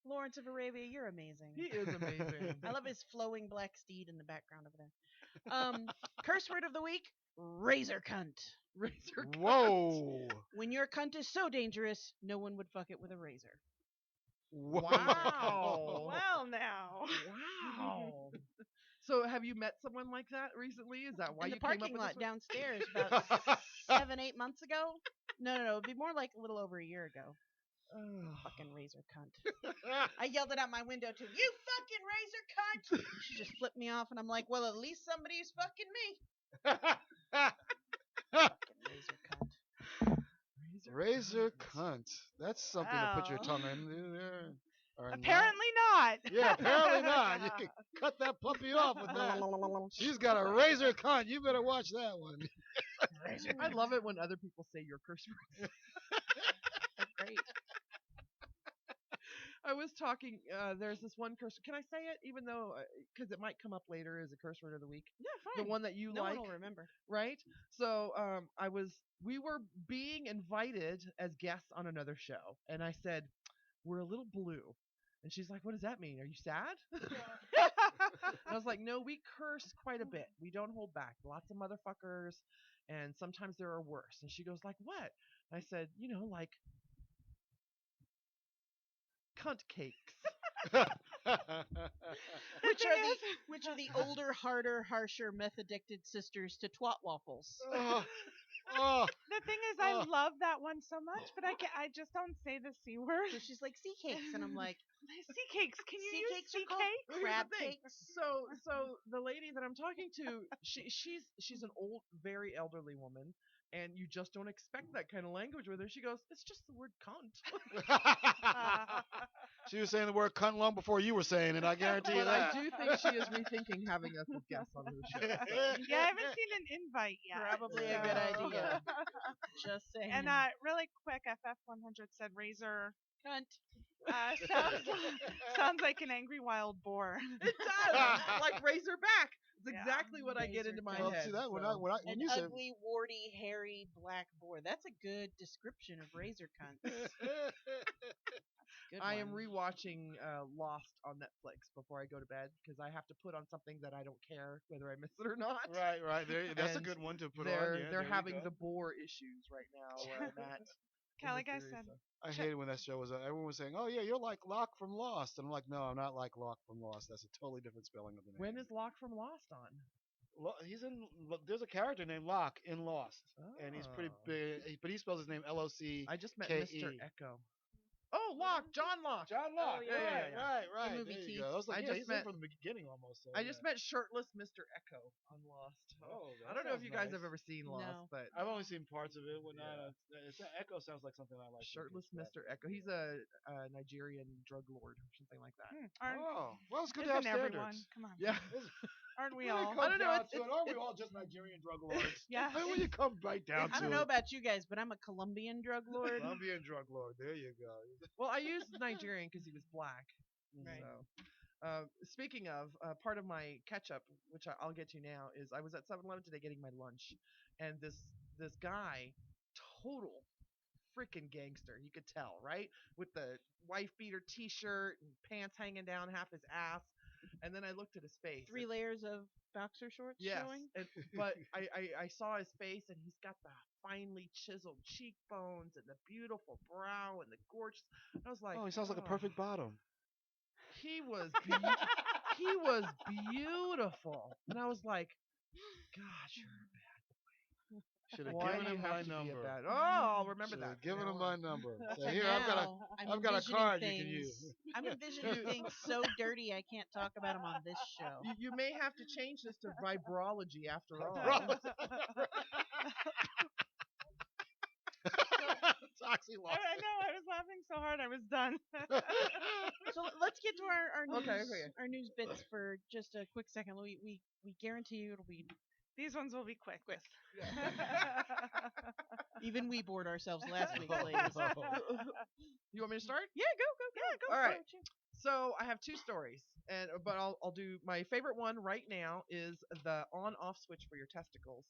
Lawrence of Arabia, you're amazing. He is amazing. I love his flowing black steed in the background over there. Curse word of the week, razor cunt. Razor. Whoa! When your cunt is so dangerous, no one would fuck it with a razor. Whoa! Wow. Well, now. Wow. So have you met someone like that recently? Is that why In you the came up parking with lot this one? downstairs about 7-8 months ago. No, it'd be more like a little over a year ago. Ugh. Fucking razor cunt. I yelled it out my window too. You fucking razor cunt! She just flipped me off, and I'm like, well, at least somebody's fucking me. Fucking razor cunt. Razor cunt. That's something to put your Wow. tongue in there. Or not. Apparently not. Yeah, apparently not. You can cut that puppy off with that. She's got a razor cunt. You better watch that one. I love it when other people say your curse words. They're great. I was talking. There's this one curse. Can I say it? Even though, because it might come up later as a curse word of the week. Yeah, The fine. one that you No like, one will remember. right? So we were being invited as guests on another show, and I said, we're a little blue. And she's like, what does that mean? Are you sad? And I was like, no, we curse quite a bit. We don't hold back. Lots of motherfuckers, and sometimes there are worse. And she goes, like what? I said, like cunt cakes. Which are the older, harder, harsher, meth addicted sisters to twat waffles. Oh, Oh, The thing is, oh. I love that one so much, but I just don't say the C word. So she's like, sea cakes. And I'm like, Sea cakes. Can you sea use cakes sea are called cake? Well, here's crab the thing. cakes. So the lady that I'm talking to, she's an old, very elderly woman, and you just don't expect that kind of language with her. She goes, "It's just the word cunt." She was saying the word cunt long before you were saying it. I guarantee you But I that. do think she is rethinking having us as guests on her show. So. Yeah, I haven't seen an invite yet. Probably a Yeah. good idea. Just saying. And really quick, FF100 said razor Cunt. sounds like an angry wild boar. It does, like Razorback. It's Yeah. exactly what I get Razor into my Well, head. see that when so. when An you said ugly, warty, hairy, black boar. That's a good description of razor cunts. Good I am one. rewatching Lost on Netflix before I go to bed because I have to put on something that I don't care whether I miss it or not. right there, that's a And good one to put they're on. Yeah, they're there you having go. the boar issues right now where I'm at. in Like the I series, said, so. I hated when that show was. Everyone was saying, "Oh yeah, you're like Locke from Lost," and I'm like, "No, I'm not like Locke from Lost. That's a totally different spelling of the name." When is Locke from Lost on? He's in? There's a character named Locke in Lost, and he's pretty Oh. big. But he spells his name L-O-C. I just met K-E. Mr. Echo. Oh, Locke, John Locke. John Locke. yeah, yeah, yeah. Right. movie There you Keith. go. I was like, I yeah, just he's met- in from the beginning almost. So, I just met shirtless Mr. Echo on Lost. Oh, I don't know if you guys have ever seen Lost, No. but I've only seen parts of it. Yeah. Echo sounds like something I like. shirtless Mr. Echo. He's a Nigerian drug lord or something like that. aren't, Oh, well, it's good to have isn't everyone? standards. Come on. Yeah. Aren't we When it all? comes I don't know, down it's- to it, aren't we all just Nigerian drug lords? Yeah. I mean, when you come right down I to don't know it. about you guys, but I'm a Colombian drug lord. Colombian drug lord. There you go. Well, I used Nigerian because he was black. Right. So, speaking of, part of my catch up, which I'll get to now, is I was at 7-Eleven today getting my lunch, and this guy, total freaking gangster, you could tell, right? With the wife beater T-shirt and pants hanging down half his ass, and then I looked at his face. 3 layers of boxer shorts Yes, showing. but I saw his face, and he's got the finely chiseled cheekbones and the beautiful brow and the gorgeous. I was like, Oh, he sounds like a perfect bottom. He was he was beautiful, and I was like, God, you're Should a have bad. Why given do you him have my to be a number. bad? Oh, I'll remember Should that. have given from him now my on. number. Well, So for here, now, I've got a envisioning card you things, can use. I'm envisioning things so dirty I can't talk about them on this show. You may have to change this to Vibeology after all. Toxi lost I know. I was laughing so hard. I was done. So let's get to our news, Okay. our news bits for just a quick second. We guarantee you it'll be. These ones will be quick. Even we bored ourselves last week, Oh, ladies. no. You want me to start? Yeah, go. All for right. it. So I have 2 stories, but I'll do my favorite one right now is the on-off switch for your testicles.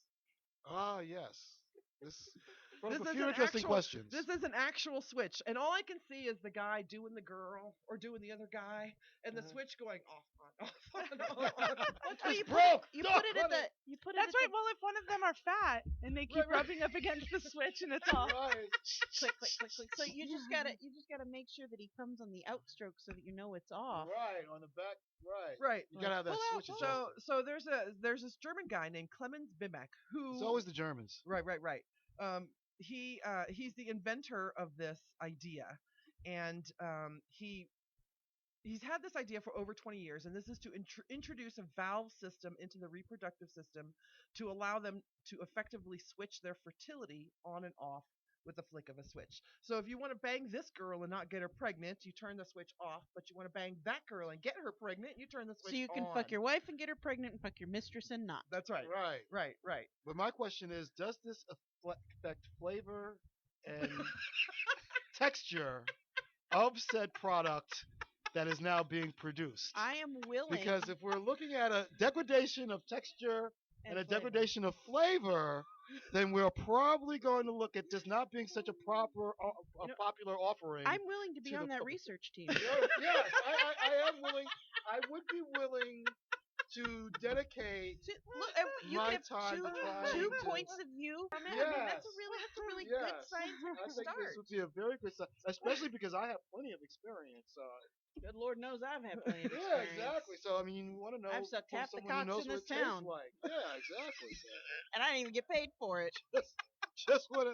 Ah, yes. This brought up This a is few an interesting actual- questions. This is an actual switch, and all I can see is the guy doing the girl or doing the other guy, and the switch going off, on, off, on, on. That's why It's you broke. You Duck, put it at honey. the. You put it. That's at right. Well, if one of them are fat and they keep Right, right. rubbing up against the switch and it's off. Right. Click, click, click, click. So you just gotta make sure that he comes on the outstroke so that you know it's off. Right on the back. Right. Right. You gotta have that Pull out- switch So adjusted. there's this German guy named Clemens Bimek who It's always the Germans. right. He's the inventor of this idea, and he's had this idea for over 20 years, and this is to introduce a valve system into the reproductive system to allow them to effectively switch their fertility on and off with a flick of a switch. So if you want to bang this girl and not get her pregnant, you turn the switch off, but you want to bang that girl and get her pregnant, you turn the switch on. So you can fuck your wife and get her pregnant, and fuck your mistress and not. That's right. Right. But my question is, does this affect flavor and texture of said product that is now being produced? I am willing. Because if we're looking at a degradation of texture and a flavor. degradation of flavor, then we're probably going to look at this not being such a popular offering. I'm willing to be to on the that public. research team. Yes, I am willing. I would be willing to dedicate So, look, you my can have time to try two to- points of view from it. I mean, that's a really good Yes. scientific I think start. this would be a very good start, especially because I have plenty of experience. Good Lord knows I've had plenty of Yeah, experience. exactly. So I mean, you want to know I've sucked from half the someone who cocks knows in what this it tastes town. like. Yeah, exactly. So. And I didn't even get paid for it. Just wanna,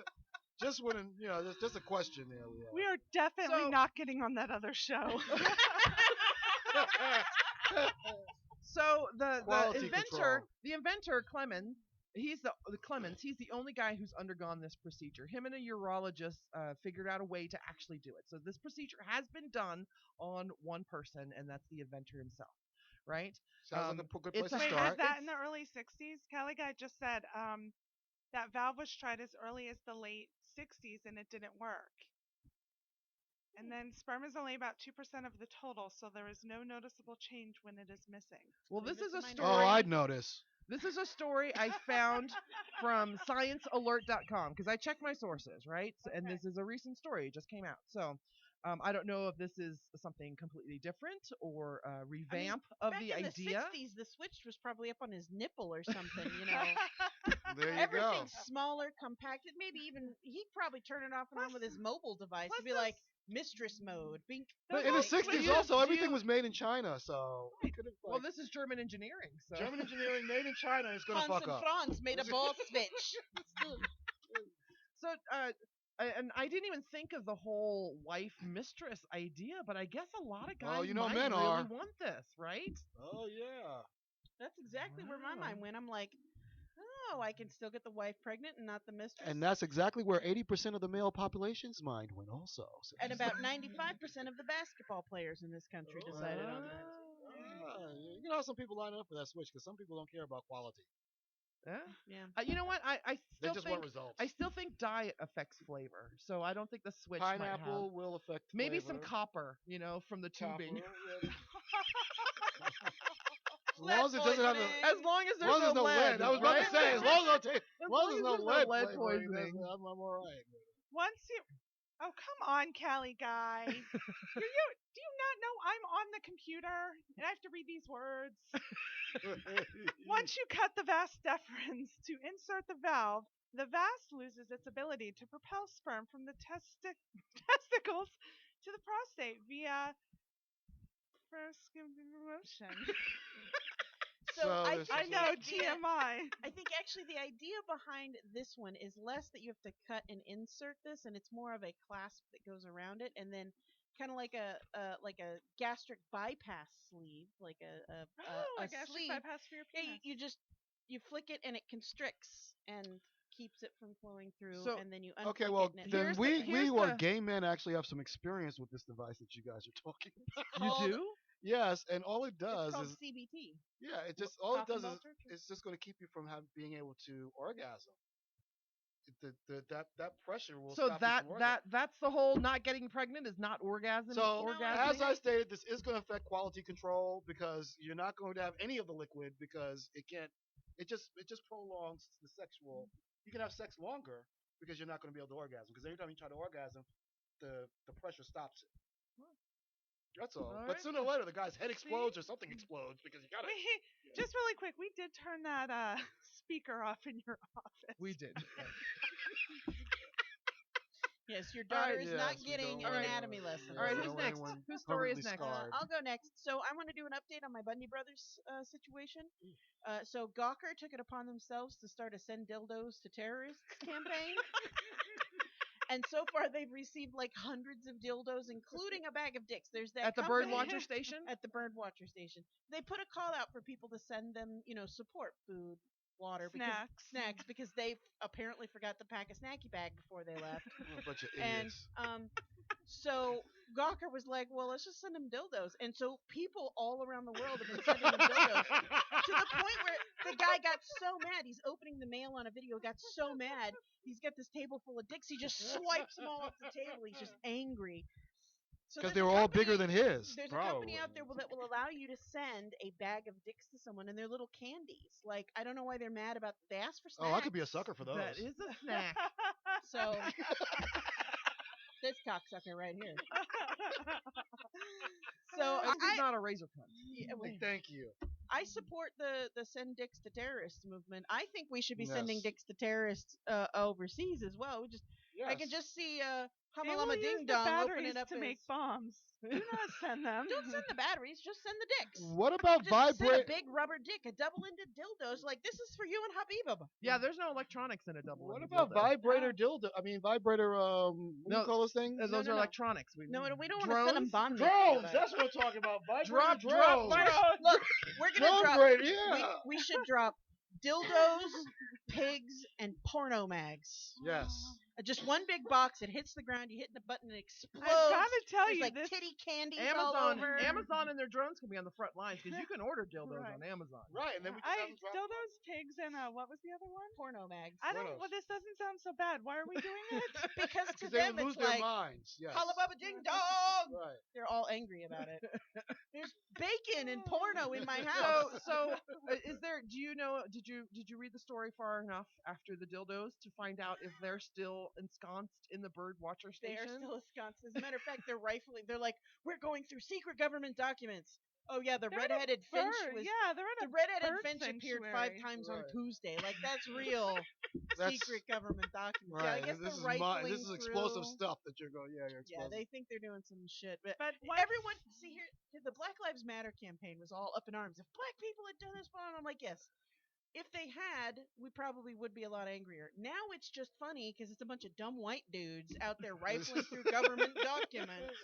just a question there. We are definitely So- not getting on that other show. So the Quality inventor, control. Clemens, he's the only guy who's undergone this procedure. Him and a urologist figured out a way to actually do it. So this procedure has been done on one person, and that's the inventor himself, right? Sounds like a good it's place a- to Wait, start. was that in the early 60s? Kelly Guy just said that valve was tried as early as the late 60s and it didn't work. And then sperm is only about 2% of the total, so there is no noticeable change when it is missing. Well, this is a It's a story. Oh, I'd notice. This is a story I found from ScienceAlert.com because I checked my sources, right? And Okay. this is a recent story; it just came out. So I don't know if this is something completely different or a revamp of Back the in idea. the 60s, the switch was probably up on his nipple or something, you know. There you go. Everything's smaller, compacted. Maybe even he'd probably turn it off and on with his mobile device to plus be like mistress mode. Bink, But In the bink, do 60s, you- also, do everything you- was made in China, so we could have. Well, this is German engineering, so German engineering made in China is gonna Hans fuck and up. Franz made a ball switch. So and I didn't even think of the whole wife mistress idea, but I guess a lot of guys Well, you know, might men really are. want this, right? Oh yeah. That's exactly where my Wow. mind went. I'm like, oh, I can still get the wife pregnant and not the mistress. And that's exactly where 80% of the male population's mind went, also. So And about 95% of the basketball players in this country decided on that. You can have some people line up for that switch because some people don't care about quality. Yeah. Yeah. You know what? I They still just think want results. I still think dye affects flavor, so I don't think the switch might Pineapple have. will affect Maybe some flavor. copper, from the tubing. Copper, as long as it doesn't have poisoning. As long as as long as there's no lead. I was about right? to say, as long as there's no there's lead lead flavoring, poisoning. I'm all right. Once you, oh come on, Callie guy, do you not know I'm on the computer and I have to read these words? Once you cut the vas deferens to insert the valve, the vas loses its ability to propel sperm from the testicles to the prostate via motion. So I this think I is know, the idea- TMI. I think actually the idea behind this one is less that you have to cut and insert this, and it's more of a clasp that goes around it, and then kind of like a gastric bypass sleeve, like a gastric sleeve. bypass for your Yeah, penis. you flick it and it constricts and keeps it from flowing through, So- and then you Okay, unflick well, it. And then Here's we the- are gay men actually have some experience with this device that you guys are talking about. You do? Yes, and all it it's does called is CBT. yeah, it just all it Coffin does is bolster? it's just going to keep you from being able to orgasm. That pressure will So stop you from orgasm. that's the whole not getting pregnant is not orgasm. So, orgasming? as I stated, this is going to affect quality control because you're not going to have any of the liquid because it can't. It just prolongs the sexual. You can have sex longer because you're not going to be able to orgasm because every time you try to orgasm, the pressure stops it. That's all. All But right. sooner or later, the guy's head explodes or something explodes because you got to. Just really quick, we did turn that speaker off in your office. We did. Yes, your daughter is not Yes, we getting don't an want anatomy anyone- lesson. yeah, All right, we who's don't want next? anyone Whose story is permanently next? scarred. I'll go next. So I want to do an update on my Bundy Brothers situation. So Gawker took it upon themselves to start a Send Dildos to Terrorists campaign. And so far they've received like hundreds of dildos, including a bag of dicks. There's that At the company- Birdwatcher station? At the Birdwatcher station. They put a call out for people to send them, support, food, water, snacks, because they apparently forgot to pack a snacky bag before they left. What a bunch of And idiots. so Gawker was like, well, let's just send them dildos. And so people all around the world have been sending them dildos to the point where the guy got so mad. He's opening the mail on a video, got so mad. He's got this table full of dicks. He just swipes them all off the table. He's just angry. So Because there's they a were all company- bigger than his. There's a company out there that will allow you to send a bag of dicks to someone, and they're little candies. Like, I don't know why they're mad about. They asked for snacks. Oh, I could be a sucker for those. That is a snack. So this cocksucker right here. So This is not a razor cut. Hey, thank you. I support the send dicks to terrorists movement. I think we should be sending Yes. dicks to terrorists overseas as well. We just I can Yes. just see They will Hamalama use Ding the Dong batteries opening up to his. make bombs. Do not send them. Don't send the batteries, just send the dicks. What about Just send a vibrate? big rubber dick, a double-ended dildos. Like this is for you and Habibaba. Yeah, there's no electronics in a double. What ended about dildo. vibrator dildo? I mean, vibrator. What do No, you call those things? Those no, are no. electronics. No, we don't want to send them Drones? bond Drones. That's what I'm talking about. Vibrator Drop drones. Look, we're gonna Drone drop. braid, yeah. We should drop dildos, pigs, and porno mags. Yes. Just one big box. It hits the ground. You hit the button, it explodes. I've got to tell There's you like this. titty candies all over. Amazon and their drones can be on the front lines because you can order dildos Right. on Amazon. Right, and then we just have them drop. Dildos, pigs, and what was the other one? Porno mags. I don't. Pornos. Well, this doesn't sound so bad. Why are we doing it? Because to Because they them would lose it's their like minds. Yes. Halababa Ding Dong. Right. They're all angry about it. There's bacon and porno in my house. So is there? Do you know? Did you read the story far enough after the dildos to find out if they're still ensconced in the bird watcher They station? are still ensconced. As a matter of fact, they're rifling. They're like, we're going through secret government documents. Oh yeah, the They're redheaded in a finch bird. was. Yeah, they're in The a redheaded bird finch appeared 5 sanctuary. times on Right. Tuesday. Like that's real That's secret government documents. right. Yeah, I guess this they're is rifling this is explosive through. stuff that you're going. Yeah, you're Yeah, explosive. they think they're doing some shit. But But what? everyone, see here, the Black Lives Matter campaign was all up in arms. If black people had done this, I'm like, yes. If they had, we probably would be a lot angrier. Now it's just funny because it's a bunch of dumb white dudes out there rifling through government documents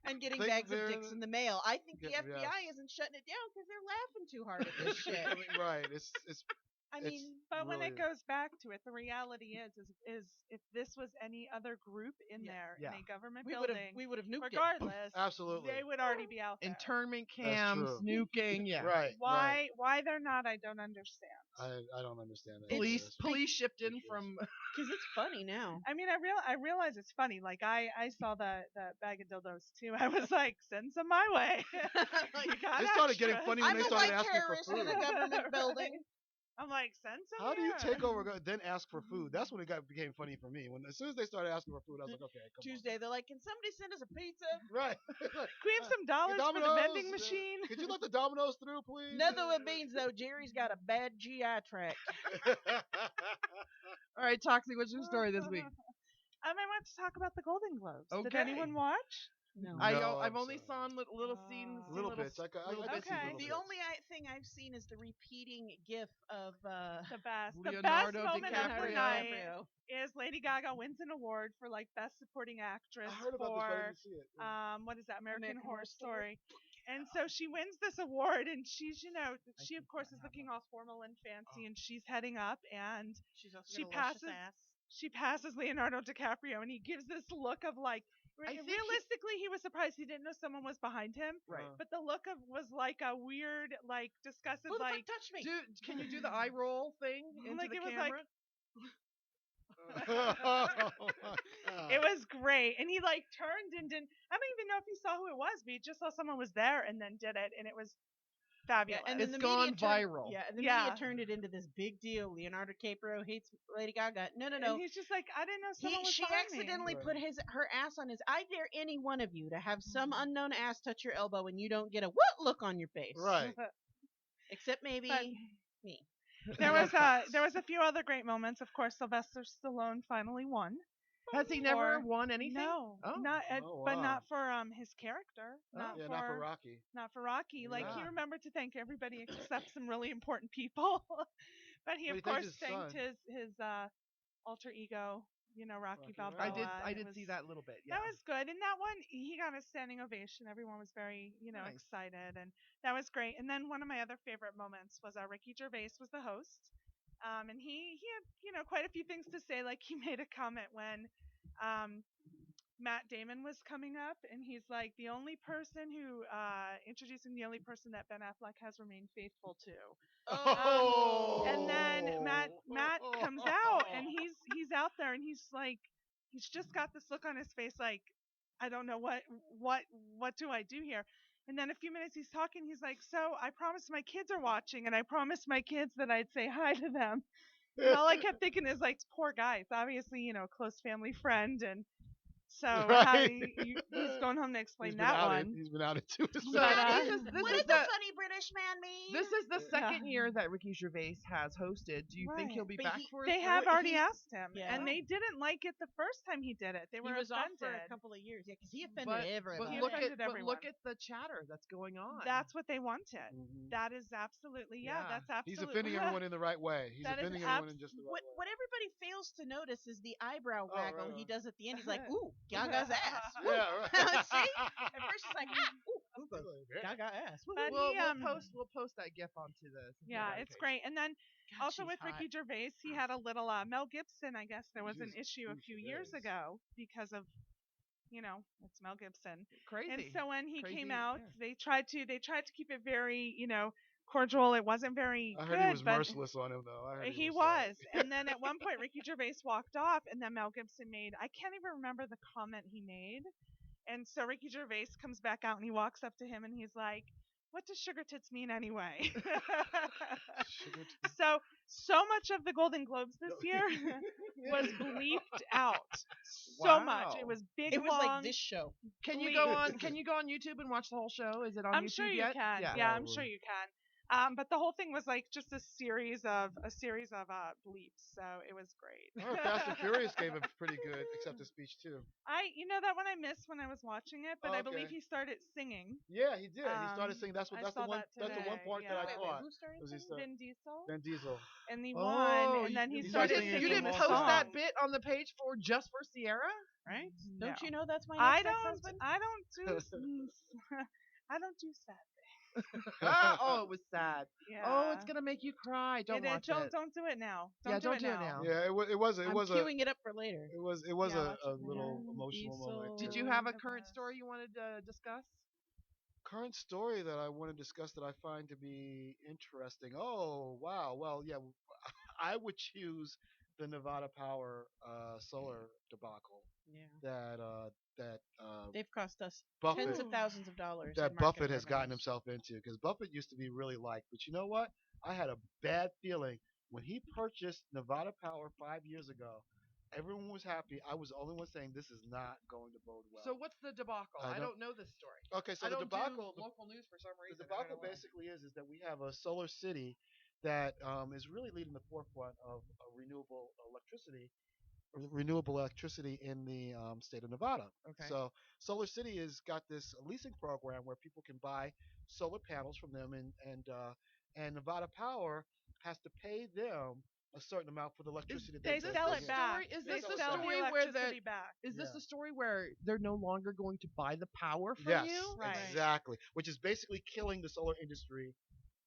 and getting Think bags of they're- dicks in the mail. I think the Yeah, FBI yes. isn't shutting it down because they're laughing too hard at this shit. Right. It's I It's- mean, But when it really- goes back to it, the reality is if this was any other group in Yeah. there Yeah. in a government we would have building, nuked it. regardless, absolutely. they would already be out there. Internment That's cams, true. nuking, yeah. Right. Right. Why they're not, I don't understand. I don't understand that. Police shipped in ridiculous. from. Because it's funny now. I mean, I realize it's funny. Like I saw the bag of dildos too. I was like, send some my way. You got They started getting extras. funny when I'm they a started white asking for terrorist food. in a government building. I'm like, send some. How do you here." take over then ask for food? That's when it became funny for me. As soon as they started asking for food, I was like, okay, come Tuesday, they're like, can somebody send us a pizza? on. Right. Can we have some dollars for the Domino's, vending machine? Could you let the Domino's through, please? Nothing with beans though. Jerry's got a bad GI tract. All right, Toxi, what's your story this week? I want to talk about the Golden Globes. Did Okay. anyone watch? No. No, I've I'm only sorry. saw little scenes, Little bits. I little did see Okay. little The bits. only thing I've seen is the repeating GIF of The best. The Leonardo best moment of the DiCaprio. night is Lady Gaga wins an award for like best supporting actress I heard about this, but I for didn't see it. Yeah. what is that, American American Horror Horror Story. And so she wins this award, and she's, she of course is looking all formal and fancy, and she's heading up, and She's also She got a luscious passes- ass. she passes Leonardo DiCaprio, and he gives this look of like, I think realistically, he was surprised he didn't know someone was behind him. Right. But the look was like a weird, like disgusted, Who the like fuck touched me? Can you do the eye roll thing into Like, the it was like- camera? Oh, my God. it was great. And he like turned and didn't. I don't even know if he saw who it was, but he just saw someone was there and then did it, and it was fabulous. and then It's the gone media turned, viral. Yeah, and the Yeah. media turned it into this big deal. Leonardo DiCaprio hates Lady Gaga. No. And he's just like, I didn't know someone was She behind me. accidentally Right. put her ass on his. I dare any one of you to have some Mm-hmm. unknown ass touch your elbow and you don't get a what look on your face. Right. Except maybe But- me. There was a few other great moments. Of course, Sylvester Stallone finally won. Has he never Or- won anything? No, Oh. not Oh, but wow. not for his character. Not Yeah, for not for Rocky. not for Rocky. Like he Yeah. remembered to thank everybody except some really important people. But he But of he thanked course his thanked son. his alter ego, Rocky Rocky Balboa. Balboa. I and did it see was- that a little bit. Yeah. That was good. And that one, he got a standing ovation. Everyone was very, Nice. excited. And that was great. And then one of my other favorite moments was Ricky Gervais was the host. And he had, quite a few things to say. Like he made a comment when Matt Damon was coming up. And he's like, the only person who, introducing the only person that Ben Affleck has remained faithful to. And then Matt comes out and he's out there and he's like, he's just got this look on his face like, I don't know what do I do here? And then a few minutes he's talking, he's like, so I promised my kids are watching and I promised my kids that I'd say hi to them. And all I kept thinking is like, poor guy. It's obviously, close family friend, and so Right. he's going home to explain He's been that outed. one. He's been outed too. But, What is the funny British man mean? This is the second year that Ricky Gervais has hosted. Do you think he'll be But back he- for it? They have already asked him, Yeah. and they didn't like it the first time he did it. They He were was off offended. for a couple of years. Yeah, because he offended But everybody. He look offended at everyone. the chatter that's going on. That's what they wanted. Mhm. That is absolutely Yeah. That's He's absolutely. offending everyone in the right way. He's That is offending everyone in just the right What way. what everybody fails to notice is the eyebrow Oh, waggle right, he right. does at the end. He's like, "Ooh, Gaga's ass." Woo. Yeah, right. See? At first he's like, "Ooh, Gaga ass." Woo. But We'll, he, we'll post that gif onto the Yeah, Cincinnati it's page. great. And then God, also she's with hot. Ricky Gervais, he had a little Mel Gibson. I guess there was an She's issue a few years Gervais. ago because of, it's Mel Gibson. Crazy. And so when he Crazy, came out, yeah. they tried to keep it very, cordial. It wasn't very I good, heard he was but merciless on him, though. I heard he was. was. And then at one point, Ricky Gervais walked off, and then Mel Gibson I can't even remember the comment he made. And so Ricky Gervais comes back out, and he walks up to him, and he's like, "What does sugar tits mean anyway?" So much of the Golden Globes this year was bleeped out. So much. It Wow. was big. It was long, like this show. Can you bleep. go on? Can you go on YouTube and watch the whole show? Is it on I'm YouTube sure you yet? can. Yeah. Yeah, I'm sure you can. But the whole thing was like just a series of bleeps. So it was great. I heard Fast and Furious gave a pretty good acceptance speech, too. That one I missed when I was watching it, but Oh, I believe okay. he started singing. Yeah, he did. He started singing. That's I the saw one. that That's the one today, part yeah. that I Wait, caught. who started Was he singing? Vin Diesel. Vin Diesel. And he won, Oh, and then he you started didn't- singing You didn't the post song. that bit on the page just for Sierra? Right? No. Don't you know that's my I next don't. ex-husband? I don't do. I don't do sad. Oh, it was sad. Yeah. Oh, it's gonna make you cry. Don't watch it. Don't do it now. Yeah, Don't do it now. Yeah, it was I'm a queuing it up for later. it was Yeah, a watch it little later. emotional moment. Did too. you have a It current was. story you wanted to discuss? Current story that I want to discuss that I find to be interesting? Oh, wow. Well, yeah, I would choose the Nevada Power solar debacle Yeah. that They've cost us Buffett tens of thousands of dollars. that in Buffett market has gotten revenues. himself into, because Buffett used to be really liked, but you know what? I had a bad feeling when he purchased Nevada Power 5 years ago. Everyone was happy. I was the only one saying this is not going to bode well. So what's the debacle? I I don't- don't know this story. Okay, so I the don't debacle, do local news for some the reason. debacle basically is that we have a solar city that is really leading the forefront of renewable electricity in the state of Nevada. Okay. So Solar City has got this leasing program where people can buy solar panels from them, and Nevada Power has to pay them a certain amount for the electricity They that sell they it get. back. Is They this the sell the story where electricity back. Is this Yeah. the story where they're no longer going to buy the power from Yes, you? Right. exactly. Which is basically killing the solar industry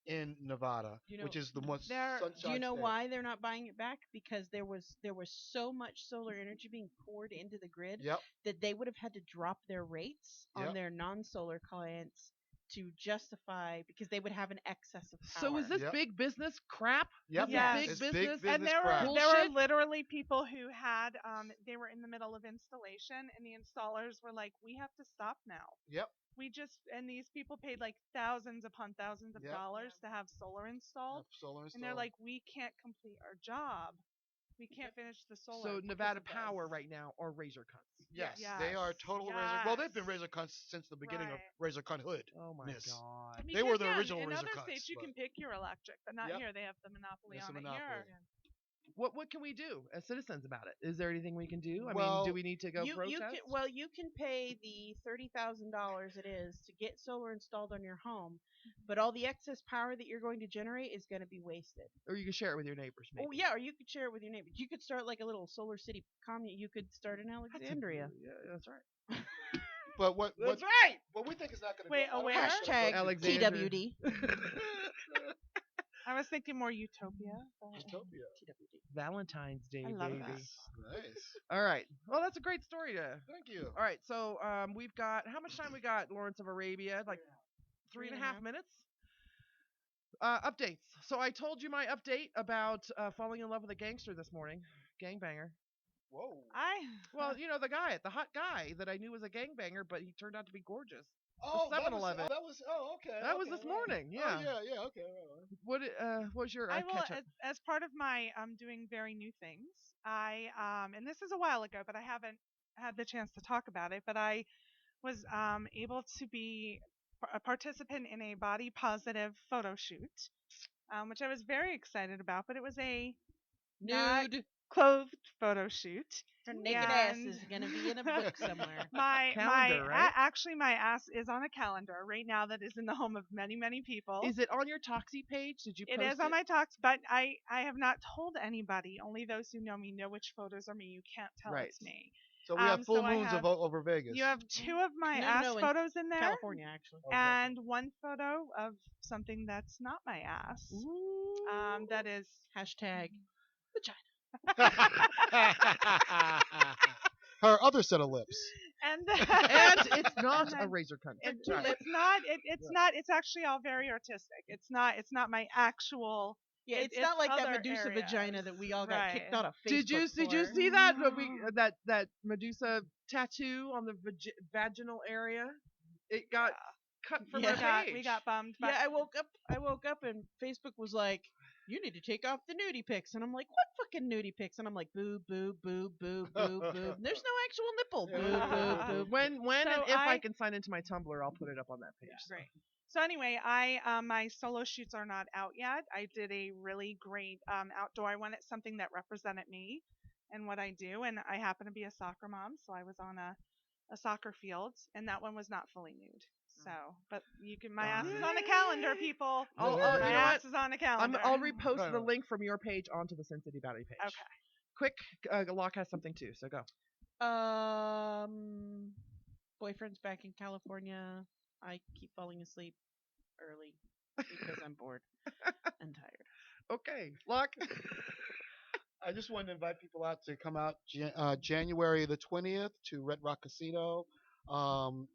in Nevada, You know, which is the most there- sunshine Do you know state. why they're not buying it back? Because there was so much solar energy being poured into the grid Yep. that they would have had to drop their rates on Yep. their non-solar clients to justify, because they would have an excess of power. So is this Yep. big business crap? Yep. This is Yes. big It's business. big business And there crap. were Bullshit? literally people who had they were in the middle of installation, and the installers were like, "We have to stop now. Yep. And these people paid like thousands upon thousands of Yep. dollars to have solar installed, Solar and they're installed. like, we can't complete our job. We can't finish the solar. So because Nevada of this." Power right now are razor cunts. Yes, Yes. they are total razor. Well, they've been Yes. razor cunts since the beginning of Right. razor cunt hood. Oh my Miss. god. They were the Because, original in razor other cunts, states, you but- can pick your electric, but not Yep. here. They have the monopoly It's a on it monopoly. here. What can we do as citizens about it? Is there anything we can do? I Well, mean, do we need to go you protest? you can pay the $30,000 it is to get solar installed on your home, but all the excess power that you're going to generate is going to be wasted. Or you can share it with your neighbors, maybe. Oh yeah, or you could share it with your neighbors. You could start like a little solar city commune. You could start in Alexandria. Yeah, that's right. But what That's right. what we think is not going to Wait, go. I don't where? think it's gonna Hashtag go- Alexandria. TWD. I was thinking more utopia. but- Utopia. Valentine's Day, I love baby. that. Nice. All right. Well, that's a great story to. Thank you. All right. So we've got how much time we got, Lawrence of Arabia? Like 3.5 minutes. Updates. So I told you my update about falling in love with a gangster this morning, gangbanger. Whoa. Well, you know the hot guy that I knew was a gangbanger, but he turned out to be gorgeous. Oh, that 7-Eleven. was. Oh, okay. That was okay, this right. morning. Oh, Yeah. yeah. Okay. Right. What was your I will, catch up? as part of my doing very new things. I and this is a while ago, but I haven't had the chance to talk about it. But I was able to be a participant in a body positive photo shoot, which I was very excited about. But it was a not Nude. clothed photo shoot. Her naked ass And is gonna be in a book somewhere. Calendar, right? Actually my ass is on a calendar right now that is in the home of many people. Is it on your Toxi page? Did you post It is on my talks, but I have not told anybody. Only those who know me know which photos are me. You can't tell Right. it's me. So we have full so I moons have- over Vegas. You have 2 of my No, ass no, in photos in there, California, actually. and 1 photo of something that's not my ass. That is Hashtag vagina. Her other set of lips. and And it's not then a razor cut. it's not. It's not. It's actually all very artistic. It's not. It's not my actual. Yeah, it's not like that other Medusa areas. vagina that we all got Right. kicked out of Facebook Did you for. see that? But that Medusa tattoo on the vaginal area? It got cut from Yeah. our page. We got bummed. But Yeah, I woke up and Facebook was like, "You need to take off the nudie pics," and I'm like, "What fucking nudie pics?" And I'm like, "Boo, boo, boo, boo, boo, boo." There's no actual nipple. Boo, boo, boo. When So and if I I can sign into my Tumblr, I'll put it up on that page. So. Great. So anyway, I my solo shoots are not out yet. I did a really great outdoor. I wanted something that represented me and what I do, and I happen to be a soccer mom, so I was on a soccer field, and that one was not fully nude. So, but you can. My ass is on the calendar, people. You know My ass what? is on the calendar. I'll repost Right the on. link from your page onto the SinCityBounty page. Okay. Quick, Locq has something too, so go. Boyfriend's back in California. I keep falling asleep early because I'm bored and tired. Okay, Locq. I just wanted to invite people out to come out January the 20th to Red Rock Casino.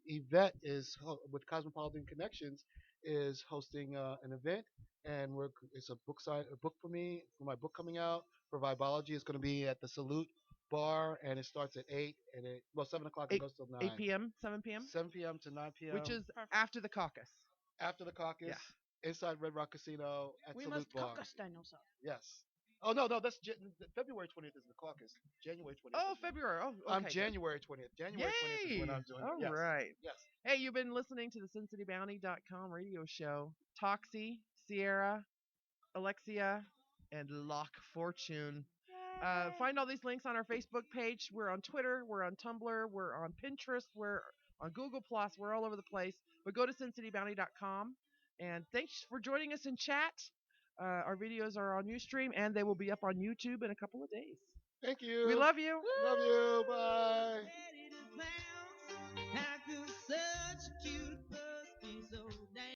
Yvette is with Cosmopolitan Connections is hosting an event, and it's a book for me for my book coming out for Vibeology. It's going to be at the Salute Bar, and it starts at 8 and 7 o'clock and goes till 9. 8 p.m., 7 p.m., 7 p.m. to 9 p.m. which is Perfect. after the caucus. after the caucus inside Red Rock Casino at We Salute must Bar. caucus dinosaur. Yes. Oh no, that's February 20th is the caucus. January 20th. Oh, is the- February. Oh, okay. I'm January 20th. January 20th is when I'm doing it. All Yes. right. Yes. Hey, you've been listening to the SinCityBounty.com radio show. Toxi, Sierra, Elixia, and Locq Fortune. Find all these links on our Facebook page. We're on Twitter. We're on Tumblr. We're on Pinterest. We're on Google+. We're all over the place. But go to SinCityBounty.com. And thanks for joining us in chat. Our videos are on Ustream, and they will be up on YouTube in a couple of days. Thank you. We love you. Love you. Bye.